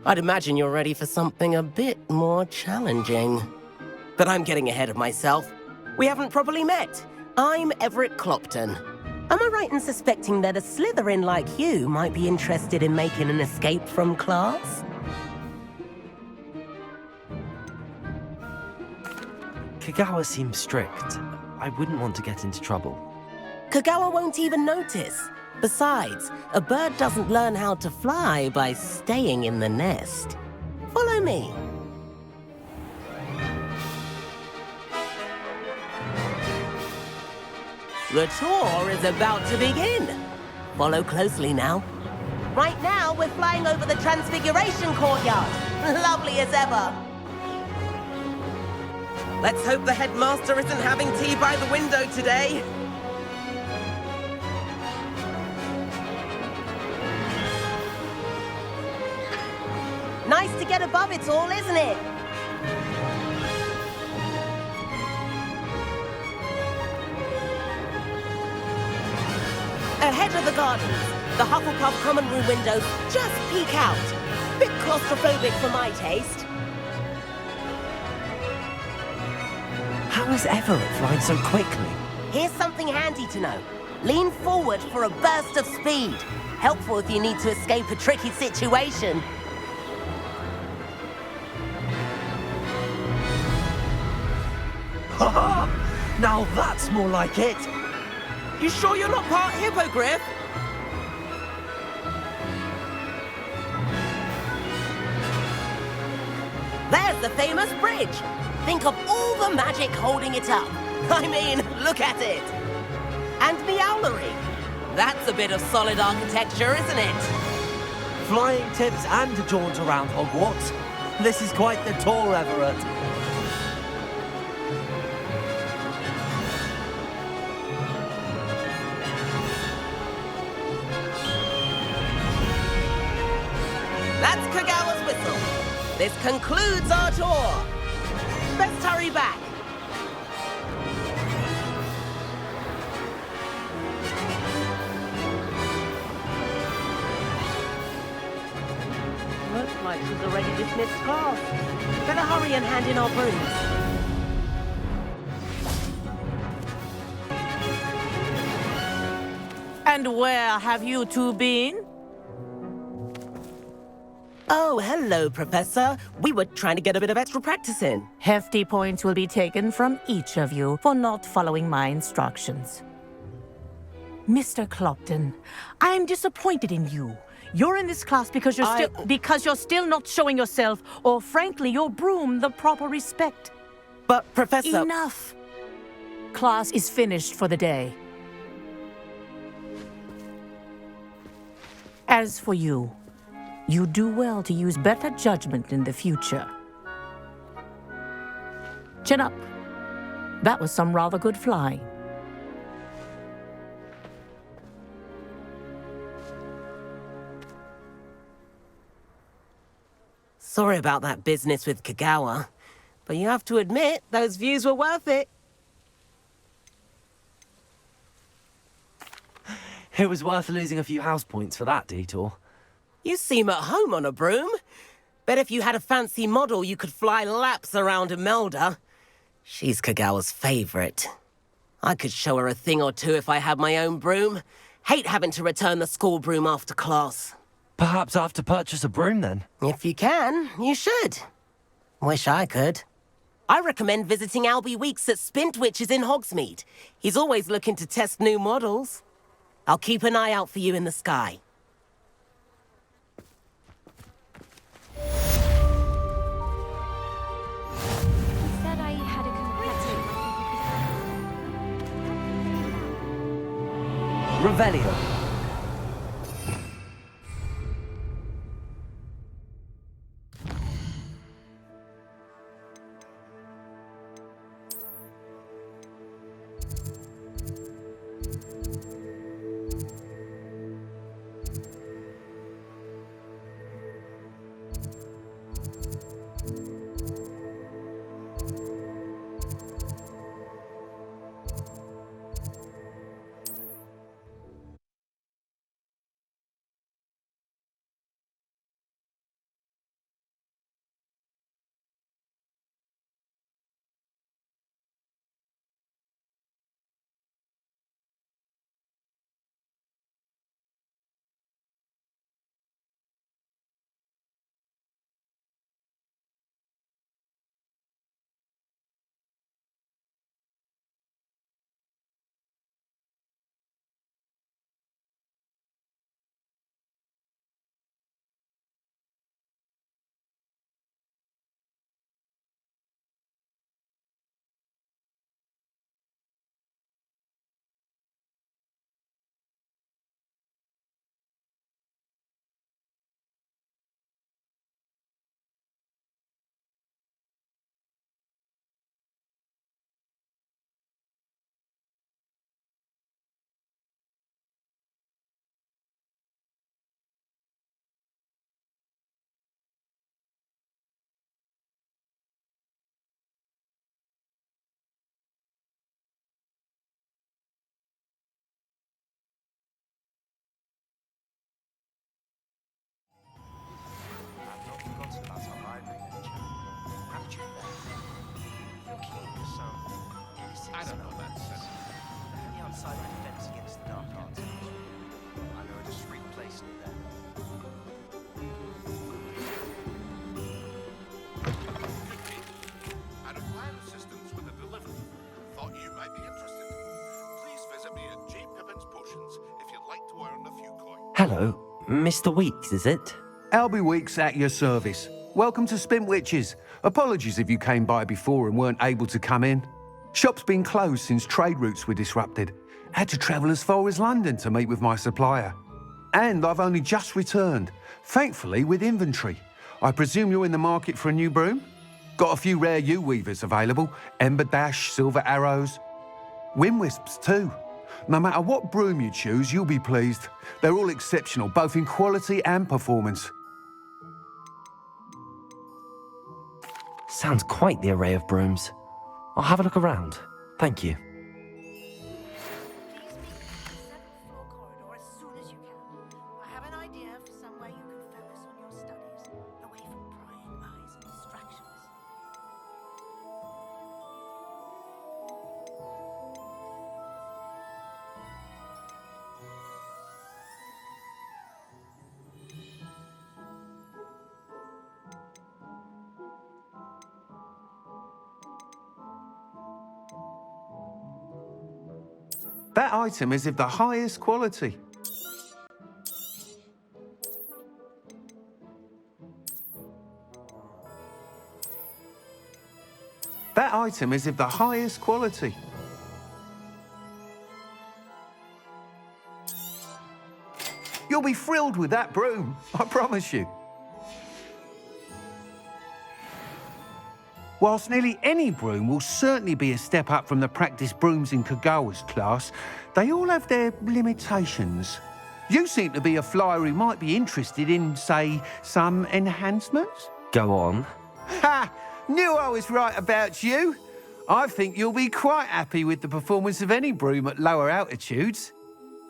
Speaker 7: I'd imagine you're ready for something a bit more challenging. But I'm getting ahead of myself. We haven't properly met. I'm Everett Clopton. Am I right in suspecting that a Slytherin like you might be interested in making an escape from class?
Speaker 1: Kagawa seems strict. I wouldn't want to get into trouble.
Speaker 7: Kagawa won't even notice. Besides, a bird doesn't learn how to fly by staying in the nest. Follow me. The tour is about to begin. Follow closely now. Right now, we're flying over the Transfiguration Courtyard. Lovely as ever. Let's hope the headmaster isn't having tea by the window today. Nice to get above it all, isn't it? Ahead of the gardens, the Hufflepuff common room windows just peek out. Bit claustrophobic for my taste.
Speaker 1: How is Everett flying so quickly?
Speaker 7: Here's something handy to know. Lean forward for a burst of speed. Helpful if you need to escape a tricky situation.
Speaker 1: Now that's more like it.
Speaker 7: You sure you're not part hippogriff? There's the famous bridge. Think of all the magic holding it up. I mean, look at it. And the owlery. That's a bit of solid architecture, isn't it?
Speaker 1: Flying tips and a jaunt around Hogwarts. This is quite the tour, Everett.
Speaker 7: That's Kagawa's whistle. This concludes our tour. Best hurry back. Looks like she's already dismissed class. Better hurry and hand in our brooms.
Speaker 12: And where have you two been?
Speaker 7: Oh, hello, Professor. We were trying to get a bit of extra practice in.
Speaker 12: Hefty points will be taken from each of you for not following my instructions. Mr. Clopton, I am disappointed in you. You're in this class because you're still not showing yourself, or frankly, your broom the proper respect.
Speaker 7: But, Professor...
Speaker 12: Enough. Class is finished for the day. As for you, you do well to use better judgment in the future. Chin up. That was some rather good flying.
Speaker 7: Sorry about that business with Kagawa, but you have to admit, those views were worth it.
Speaker 1: It was worth losing a few house points for that detour.
Speaker 7: You seem at home on a broom. Bet if you had a fancy model, you could fly laps around Imelda. She's Kagawa's favorite. I could show her a thing or two if I had my own broom. Hate having to return the school broom after class.
Speaker 1: Perhaps I have to purchase a broom then?
Speaker 7: If you can, you should. Wish I could. I recommend visiting Albie Weeks at Spintwitches in Hogsmeade. He's always looking to test new models. I'll keep an eye out for you in the sky.
Speaker 11: He said I had a competitive.
Speaker 1: Revelio.
Speaker 14: I don't know that. Only outside the defense against the dark arts. I know a discreet place near there.
Speaker 3: I require assistance with a delivery. Thought you might be interested. Please visit me at J. Pippin's Potions if you'd like to earn a few coins.
Speaker 1: Hello, Mr. Weeks, is it?
Speaker 15: Albie Weeks at your service. Welcome to Spintwitches. Apologies if you came by before and weren't able to come in. Shop's been closed since trade routes were disrupted. Had to travel as far as London to meet with my supplier. And I've only just returned, thankfully with inventory. I presume you're in the market for a new broom? Got a few rare yew-weavers available. Ember Dash, Silver Arrows. Wind Wisps too. No matter what broom you choose, you'll be pleased. They're all exceptional, both in quality and performance.
Speaker 1: Sounds quite the array of brooms. I'll have a look around. Thank you.
Speaker 15: That item is of the highest quality. That item is of the highest quality. You'll be thrilled with that broom, I promise you. Whilst nearly any broom will certainly be a step up from the practice brooms in Kagawa's class, they all have their limitations. You seem to be a flyer who might be interested in, say, some enhancements?
Speaker 1: Go on.
Speaker 15: Ha! Knew I was right about you. I think you'll be quite happy with the performance of any broom at lower altitudes.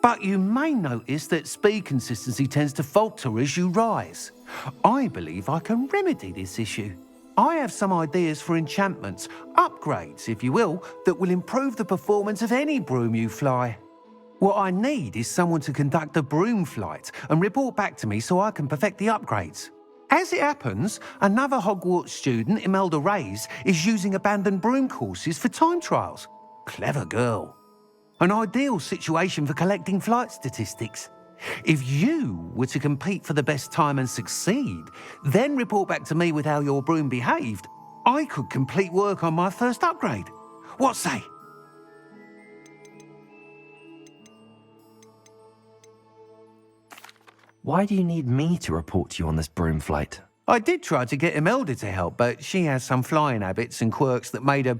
Speaker 15: But you may notice that speed consistency tends to falter as you rise. I believe I can remedy this issue. I have some ideas for enchantments, upgrades, if you will, that will improve the performance of any broom you fly. What I need is someone to conduct a broom flight and report back to me so I can perfect the upgrades. As it happens, another Hogwarts student, Imelda Reyes, is using abandoned broom courses for time trials. Clever girl. An ideal situation for collecting flight statistics. If you were to compete for the best time and succeed, then report back to me with how your broom behaved, I could complete work on my first upgrade. What say?
Speaker 1: Why do you need me to report to you on this broom flight?
Speaker 15: I did try to get Imelda to help, but she has some flying habits and quirks that made her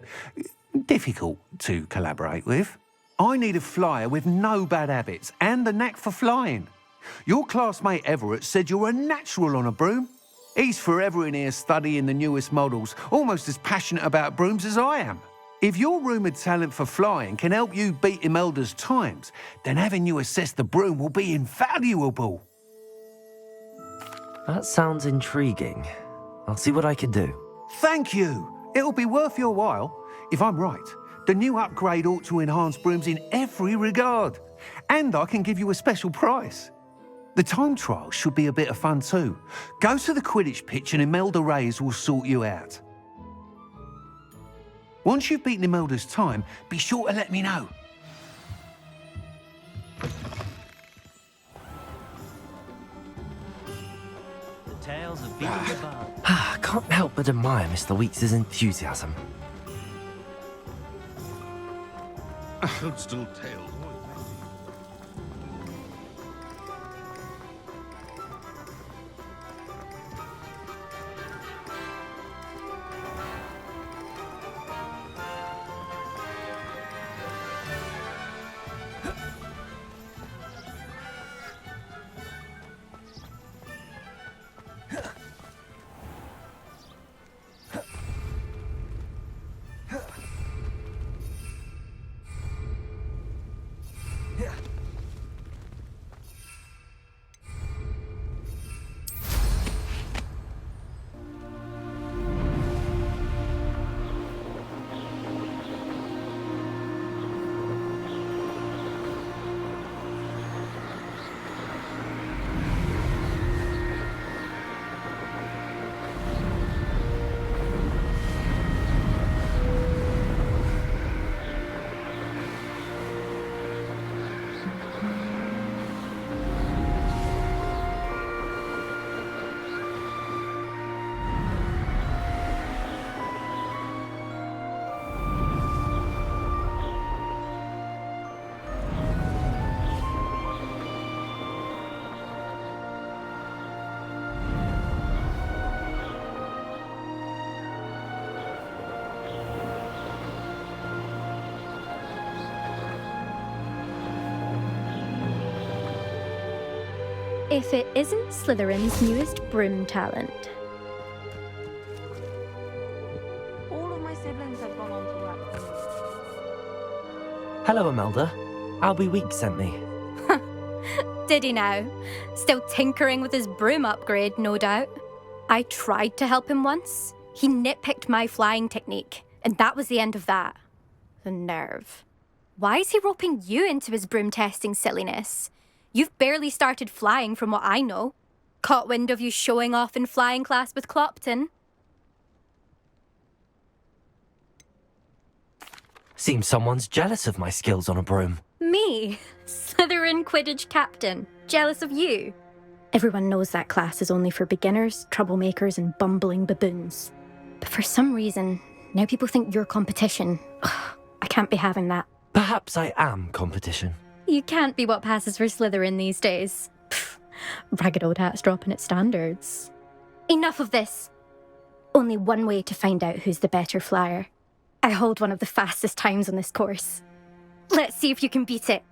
Speaker 15: difficult to collaborate with. I need a flyer with no bad habits and the knack for flying. Your classmate Everett said you're a natural on a broom. He's forever in here studying the newest models, almost as passionate about brooms as I am. If your rumoured talent for flying can help you beat Imelda's times, then having you assess the broom will be invaluable.
Speaker 1: That sounds intriguing. I'll see what I can do.
Speaker 15: Thank you. It'll be worth your while. If I'm right, the new upgrade ought to enhance brooms in every regard. And I can give you a special price. The time trial should be a bit of fun too. Go to the Quidditch pitch and Imelda Reyes will sort you out. Once you've beaten Imelda's time, be sure to let me know.
Speaker 14: The tales of being above.
Speaker 1: I can't help but admire Mr. Weeks' enthusiasm.
Speaker 9: Toadstool tales.
Speaker 11: If it isn't Slytherin's newest broom talent.
Speaker 12: All of my siblings have gone on to work.
Speaker 1: Hello, Imelda. Albie Weeks sent me.
Speaker 11: Did he now? Still tinkering with his broom upgrade, no doubt. I tried to help him once. He nitpicked my flying technique, and that was the end of that. The nerve. Why is he roping you into his broom testing silliness? You've barely started flying from what I know. Caught wind of you showing off in flying class with Clopton.
Speaker 1: Seems someone's jealous of my skills on a broom.
Speaker 11: Me? Slytherin Quidditch captain. Jealous of you? Everyone knows that class is only for beginners, troublemakers, and bumbling baboons. But for some reason, now people think you're competition. Ugh, I can't be having that.
Speaker 1: Perhaps I am competition.
Speaker 11: You can't be what passes for Slytherin these days. Pfft, ragged old hat's dropping its standards. Enough of this. Only one way to find out who's the better flyer. I hold one of the fastest times on this course. Let's see if you can beat it.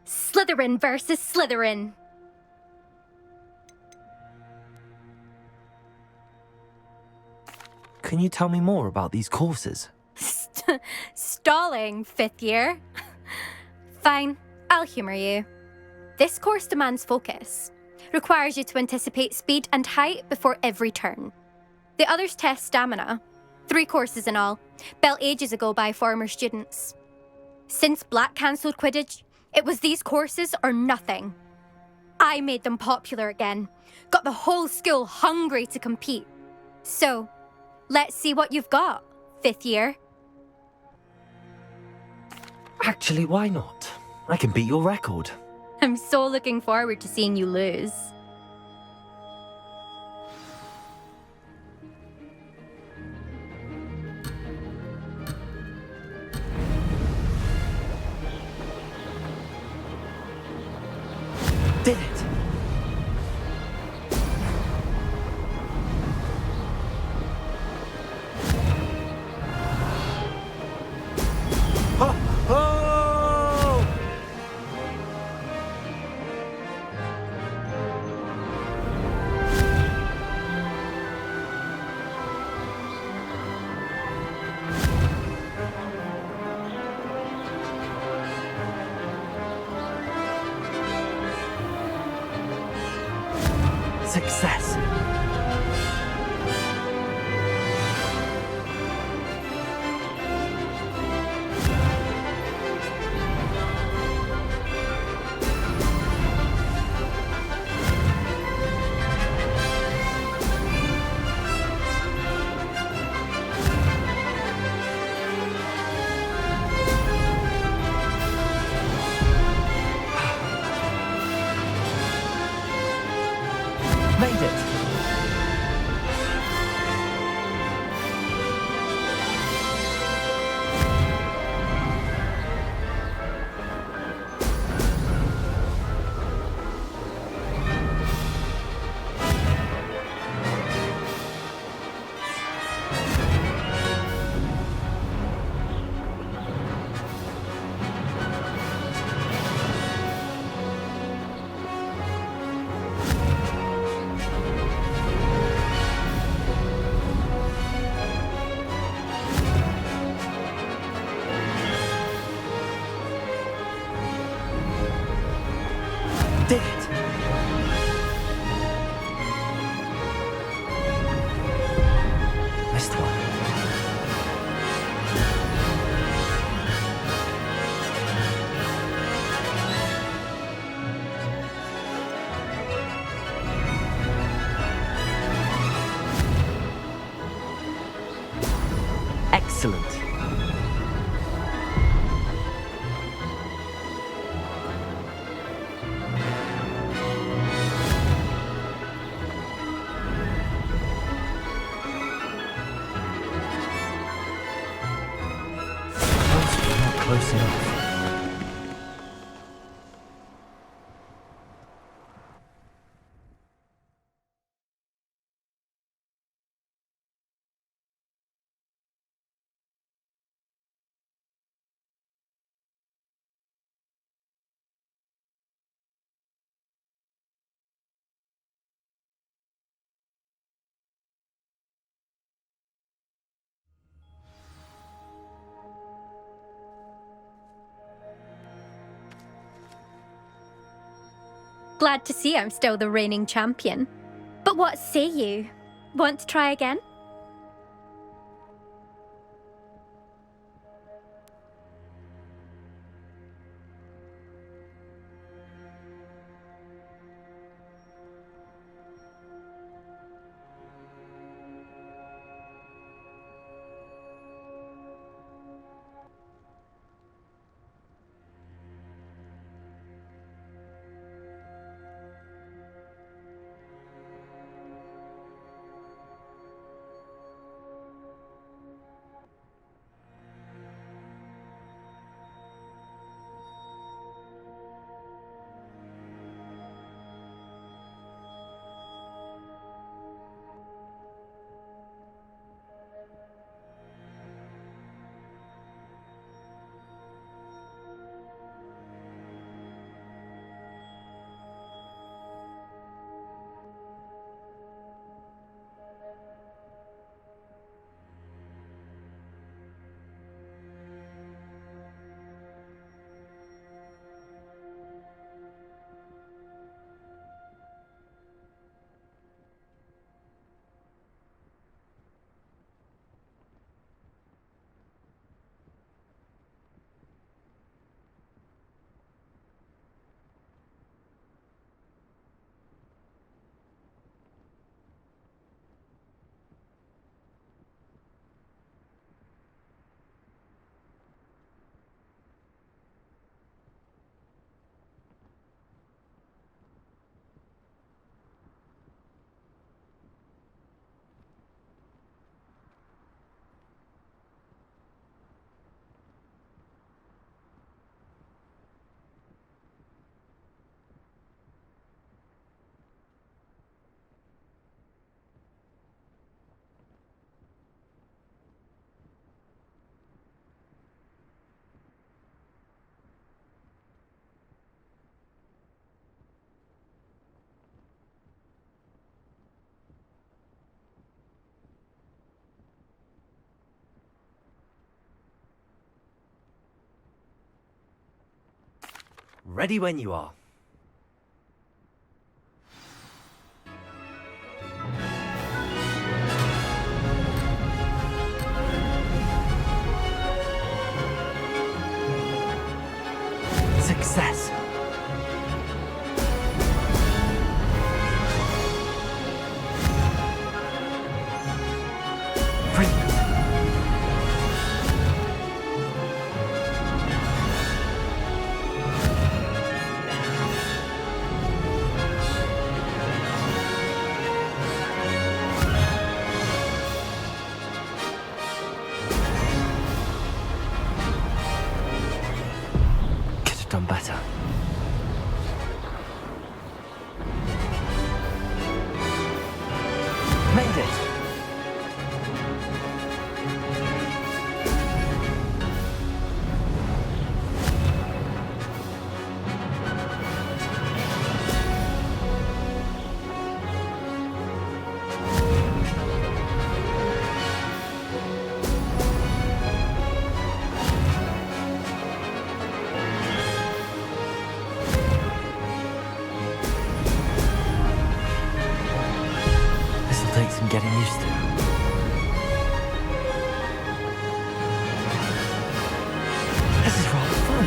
Speaker 11: Slytherin versus Slytherin.
Speaker 1: Can you tell me more about these courses?
Speaker 11: Stalling, 5th year. Fine, I'll humour you. This course demands focus. Requires you to anticipate speed and height before every turn. The others test stamina. 3 courses in all, built ages ago by former students. Since Black cancelled Quidditch, it was these courses or nothing. I made them popular again, got the whole school hungry to compete. So, let's see what you've got, 5th year.
Speaker 1: Actually, why not? I can beat your record.
Speaker 11: I'm so looking forward to seeing you lose.
Speaker 1: Did it! Success! Made it! Did it! Missed one. Excellent. Close enough.
Speaker 11: Glad to see I'm still the reigning champion. But what say you? Want to try again?
Speaker 1: Ready when you are. Success. Done better. Made it! Take some getting used to. This is rather fun.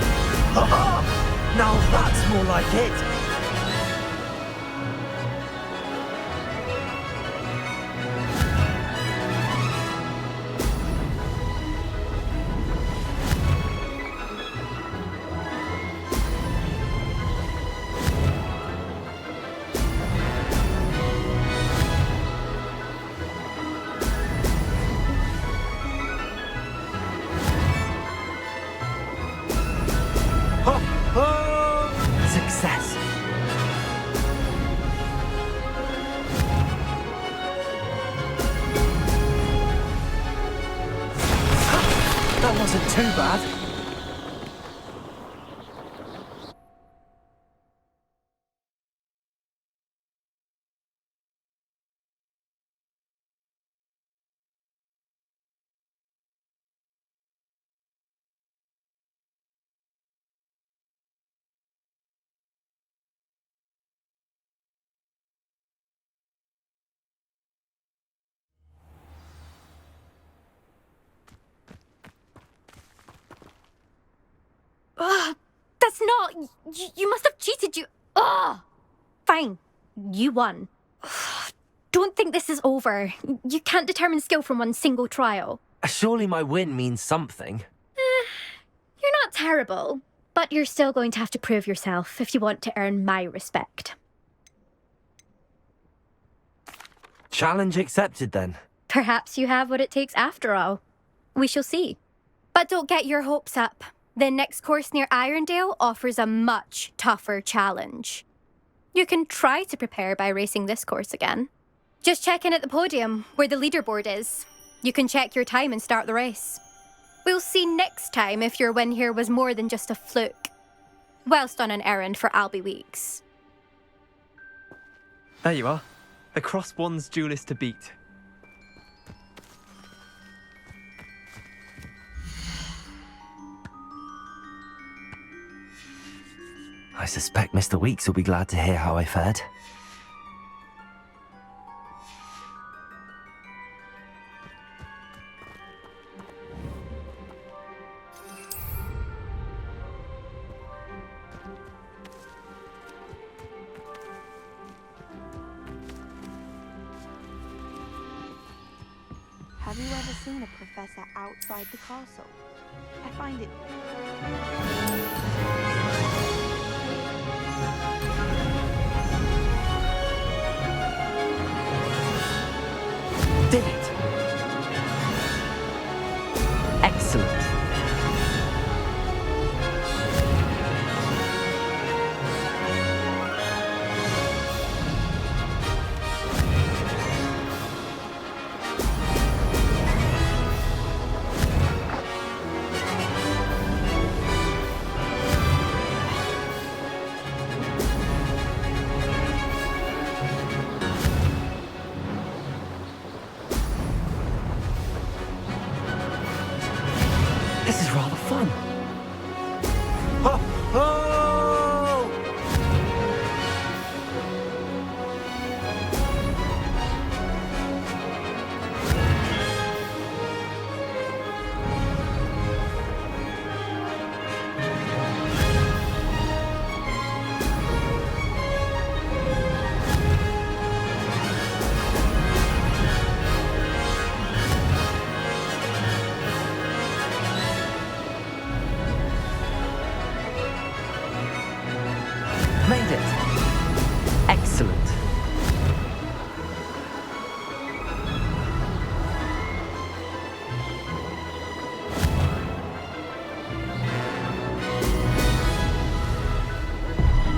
Speaker 1: Now that's more like it. Success. That wasn't too bad.
Speaker 11: That's not... You must have cheated, you... Ugh! Fine. You won. Don't think this is over. You can't determine skill from one single trial.
Speaker 1: Surely my win means something.
Speaker 11: You're not terrible, but you're still going to have to prove yourself if you want to earn my respect.
Speaker 1: Challenge accepted, then.
Speaker 11: Perhaps you have what it takes after all. We shall see. But don't get your hopes up. The next course near Irondale offers a much tougher challenge. You can try to prepare by racing this course again. Just check in at the podium, where the leaderboard is. You can check your time and start the race. We'll see next time if your win here was more than just a fluke. Whilst on an errand for Albie Weeks.
Speaker 16: There you are. The Crosswands duelist to beat.
Speaker 1: I suspect Mr. Weeks will be glad to hear how I fared.
Speaker 17: Have you ever seen a professor outside the castle? I find it...
Speaker 1: Did it! Excellent. This is rather fun. Made it. Excellent.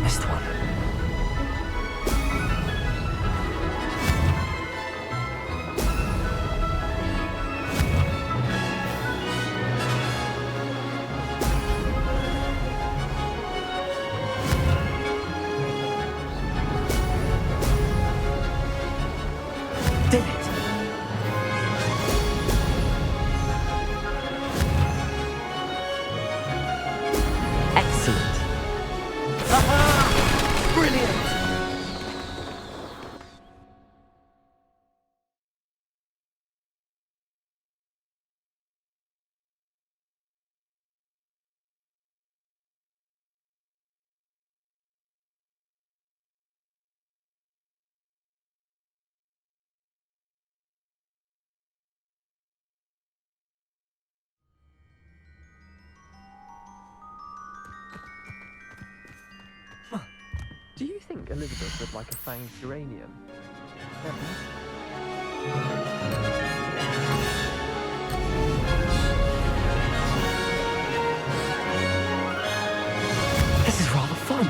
Speaker 1: Missed one. Did it! Excellent. Aha! Brilliant!
Speaker 16: Do you think Elizabeth would like a fanged geranium?
Speaker 1: This is rather fun.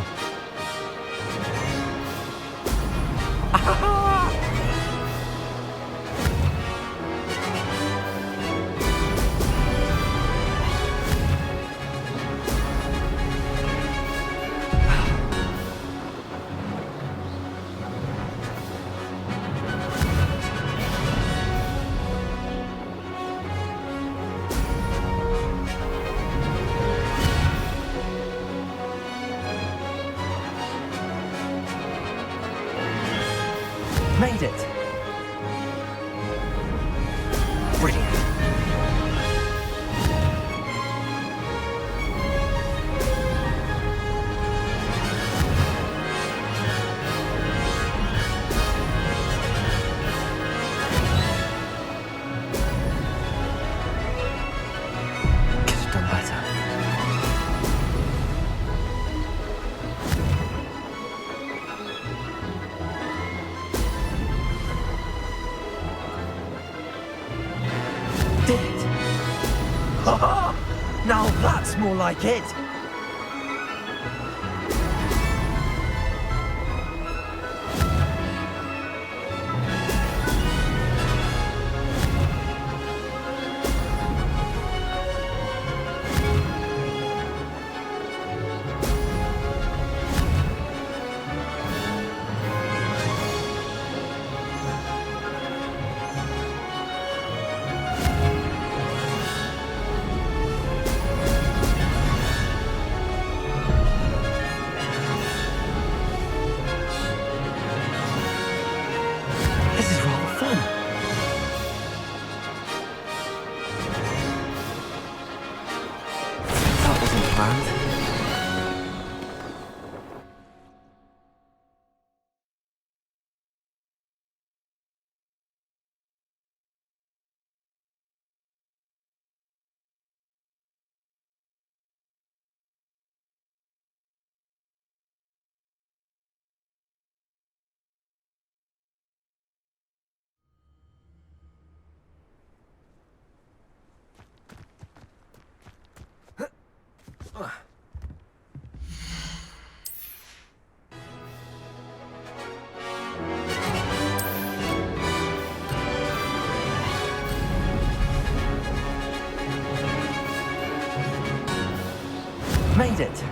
Speaker 1: Made it. Brilliant.
Speaker 14: more like it.
Speaker 1: This is rather fun. That wasn't planned. Made it.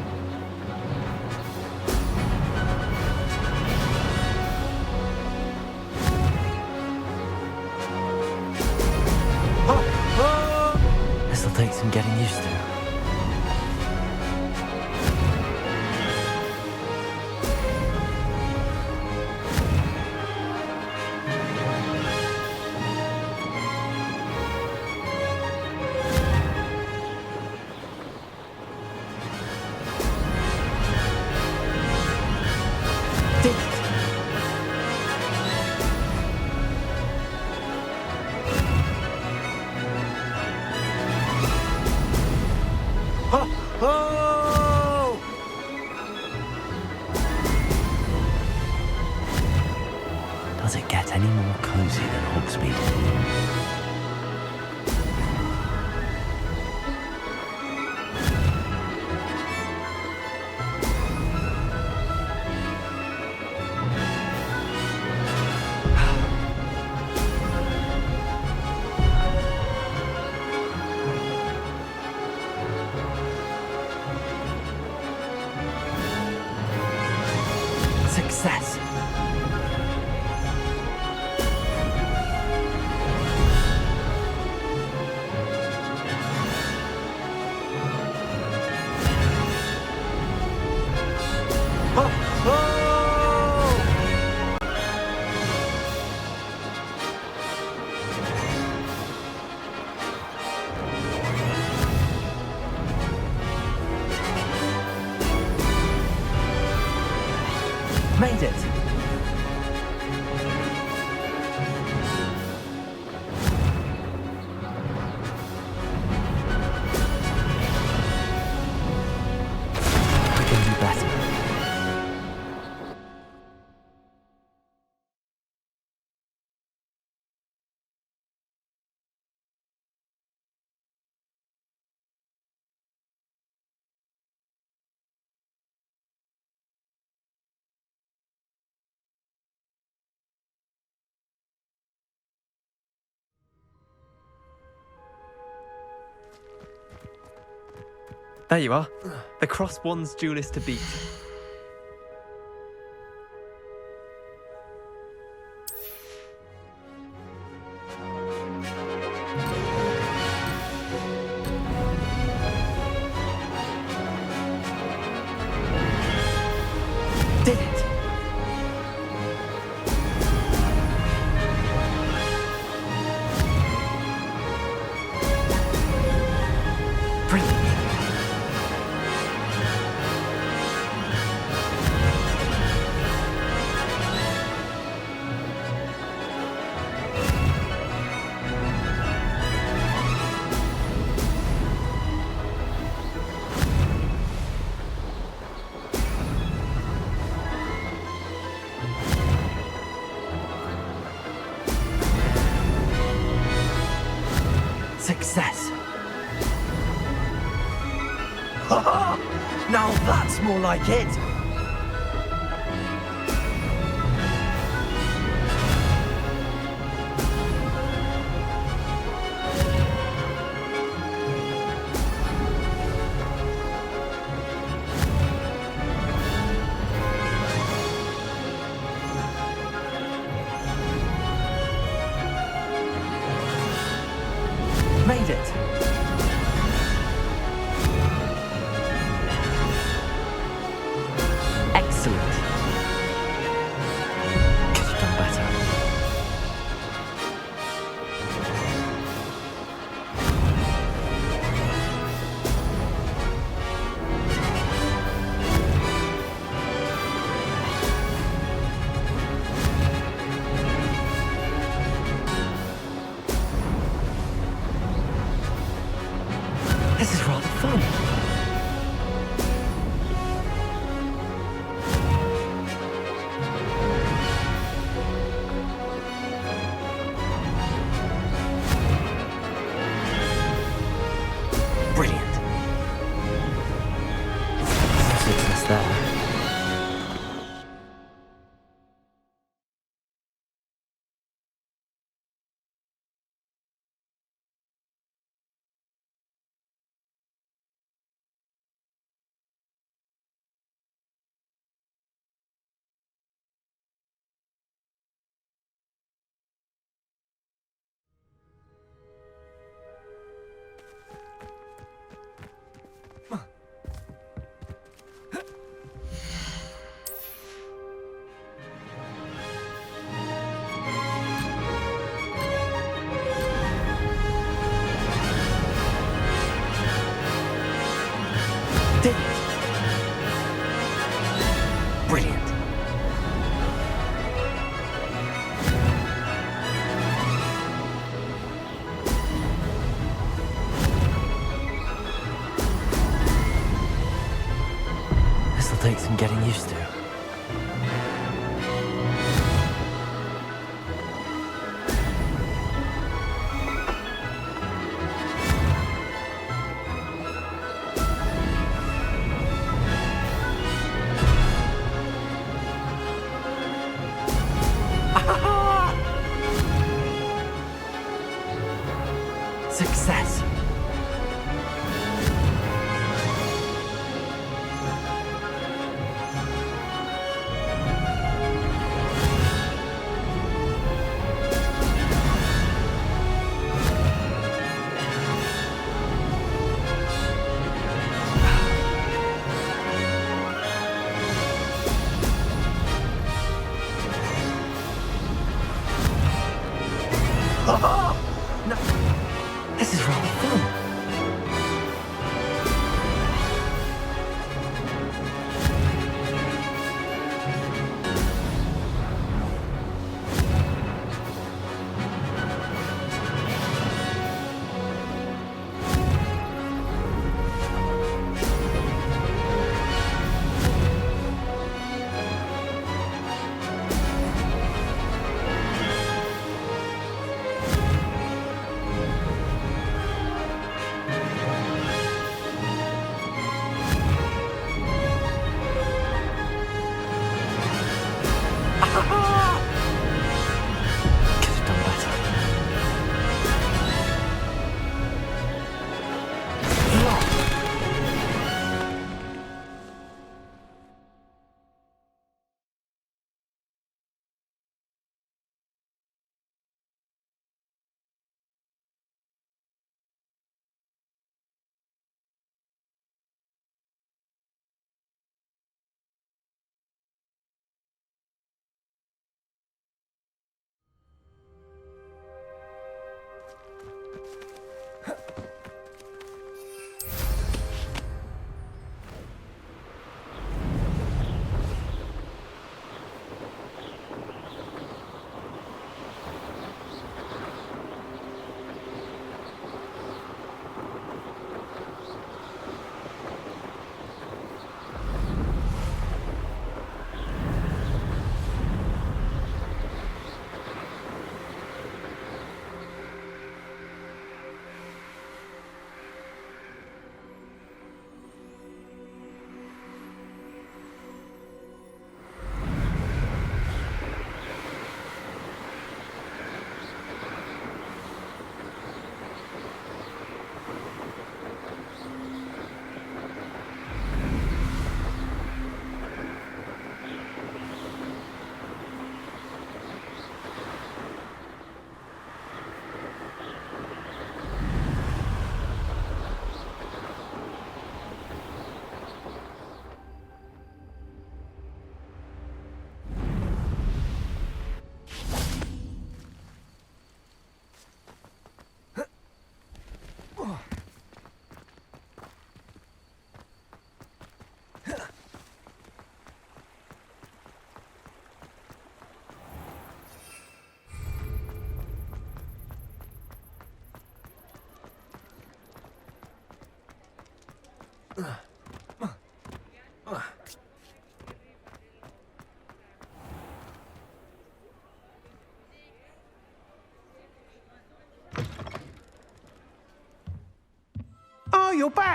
Speaker 1: This'll take some getting used to. Did it.
Speaker 14: Oh!
Speaker 1: Does it get any more cozy than Hogsmeade? Success. Made it. I can do better.
Speaker 16: There you are. The Cross Wands duelist to beat.
Speaker 1: Did it. Brilliant. Now that's more like it! Made it! Excellent. Could have done better. This is rather fun. Brilliant. No success there. Did it? Brilliant. This'll take some getting used to. Success.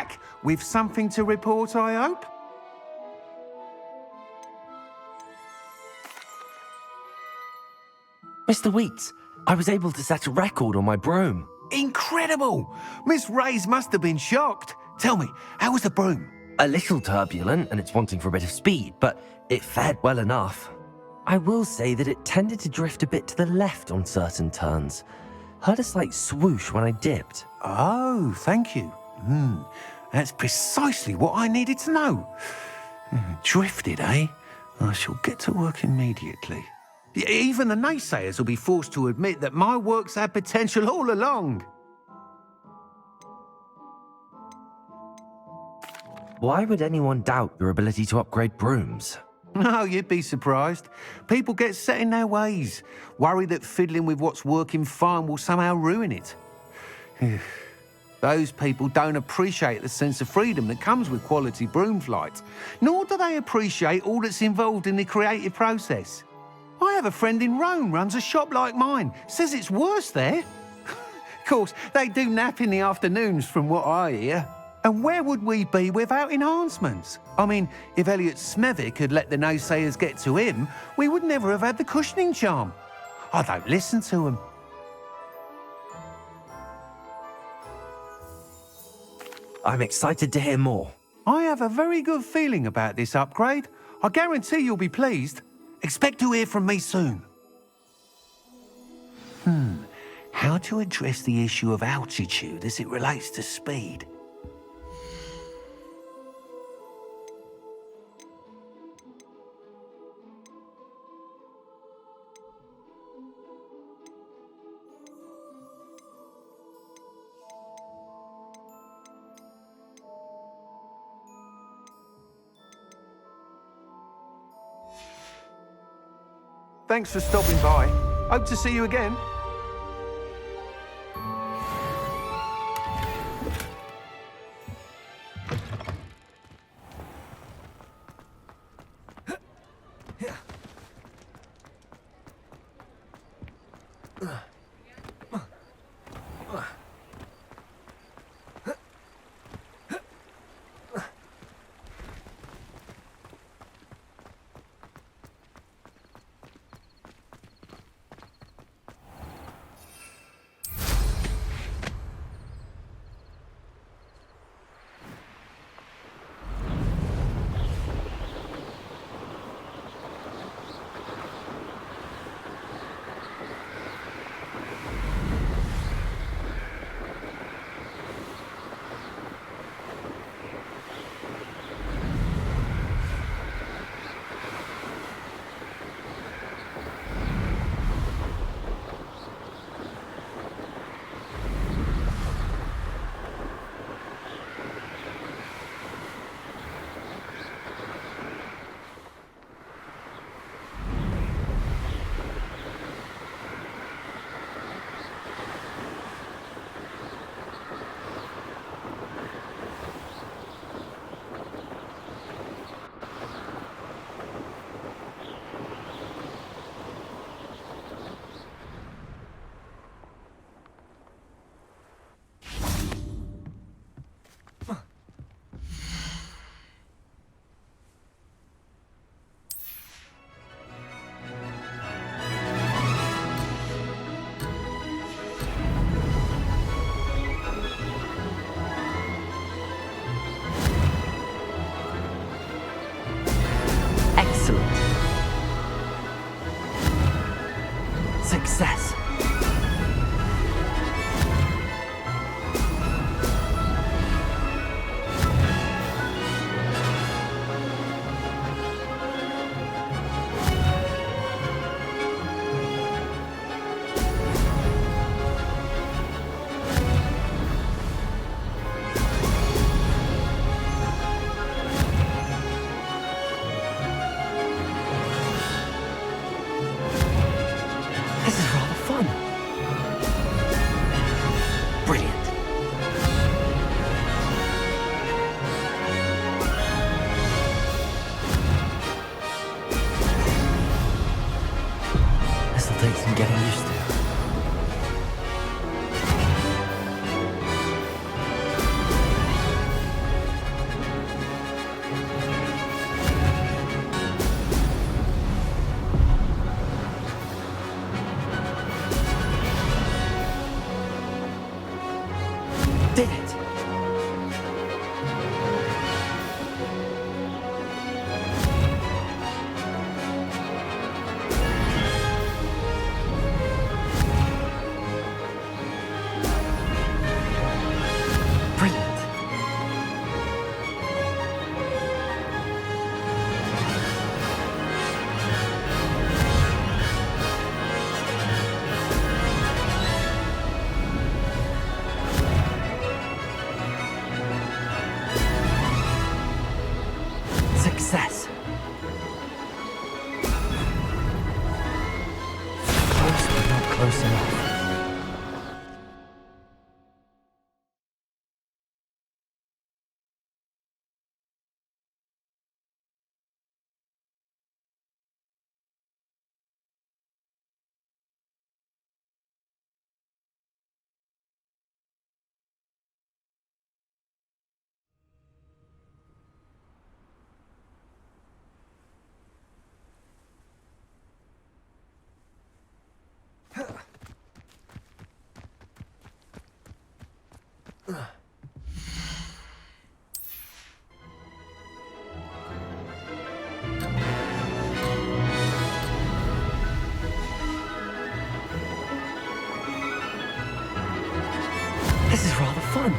Speaker 15: back with something to report, I hope?
Speaker 1: Mr. Wheats, I was able to set a record on my broom.
Speaker 15: Incredible! Miss Reyes must have been shocked. Tell me, how was the broom?
Speaker 1: A little turbulent, and it's wanting for a bit of speed, but it fared well enough. I will say that it tended to drift a bit to the left on certain turns. Heard a slight swoosh when I dipped.
Speaker 15: Oh, thank you. That's precisely what I needed to know. Drifted, eh? I shall get to work immediately. Even the naysayers will be forced to admit that my work's had potential all along.
Speaker 1: Why would anyone doubt your ability to upgrade brooms?
Speaker 15: No, you'd be surprised. People get set in their ways, worry that fiddling with what's working fine will somehow ruin it. Those people don't appreciate the sense of freedom that comes with quality broom flight, nor do they appreciate all that's involved in the creative process. I have a friend in Rome runs a shop like mine, says it's worse there. Of course, they do nap in the afternoons from what I hear. And where would we be without enhancements? I mean, if Elliot Smethwick had let the naysayers get to him, we would never have had the cushioning charm. I don't listen to them.
Speaker 1: I'm excited to hear more.
Speaker 15: I have a very good feeling about this upgrade. I guarantee you'll be pleased. Expect to hear from me soon. How to address the issue of altitude as it relates to speed? Thanks for stopping by. Hope to see you again.
Speaker 1: Success. This is rather fun. Brilliant. This'll take some getting used to. Success. Close, but not close enough. This is rather fun.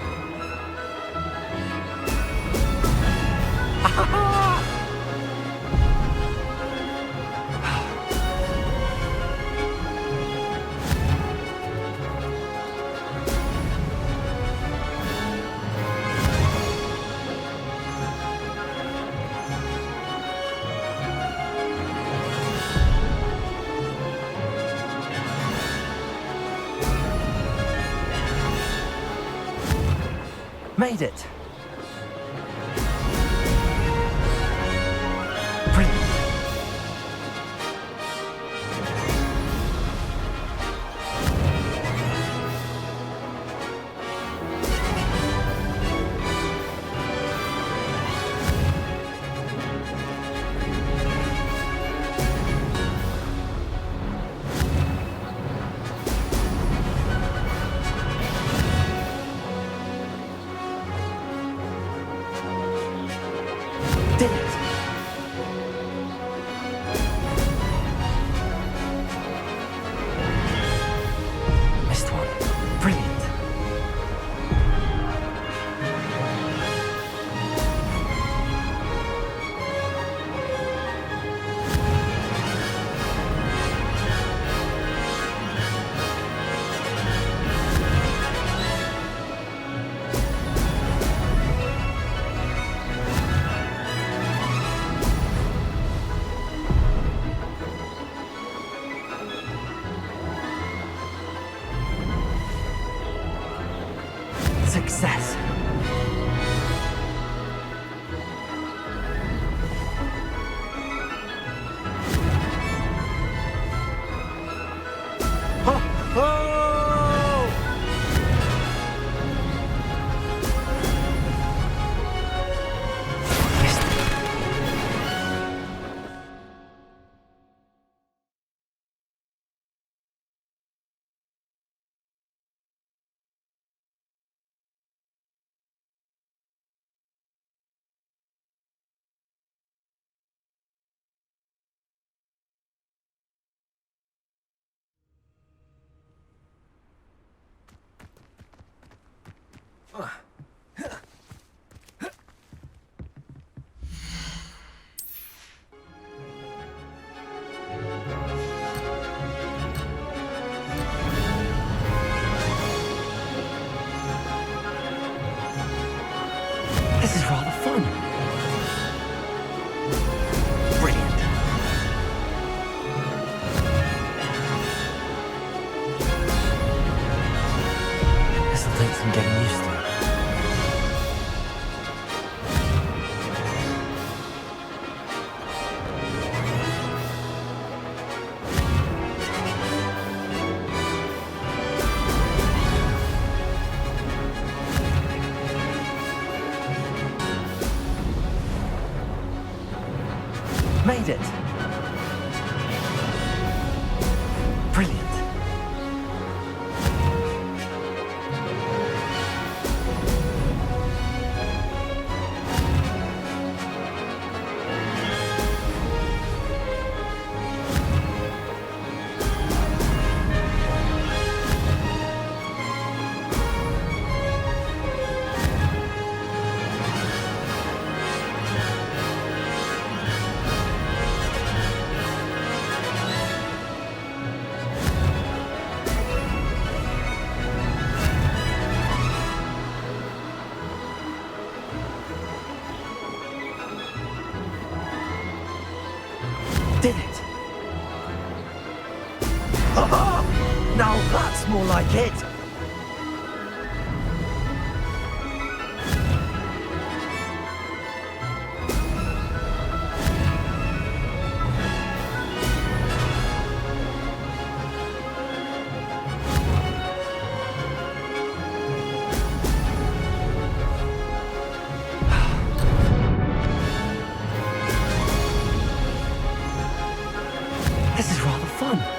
Speaker 1: Made it. Brilliant. Did it. Missed one. Brilliant. Success. This is rather fun. Brilliant. This'll take some getting used to. Made it. Brilliant. Did it? Now that's more like it. This is rather fun.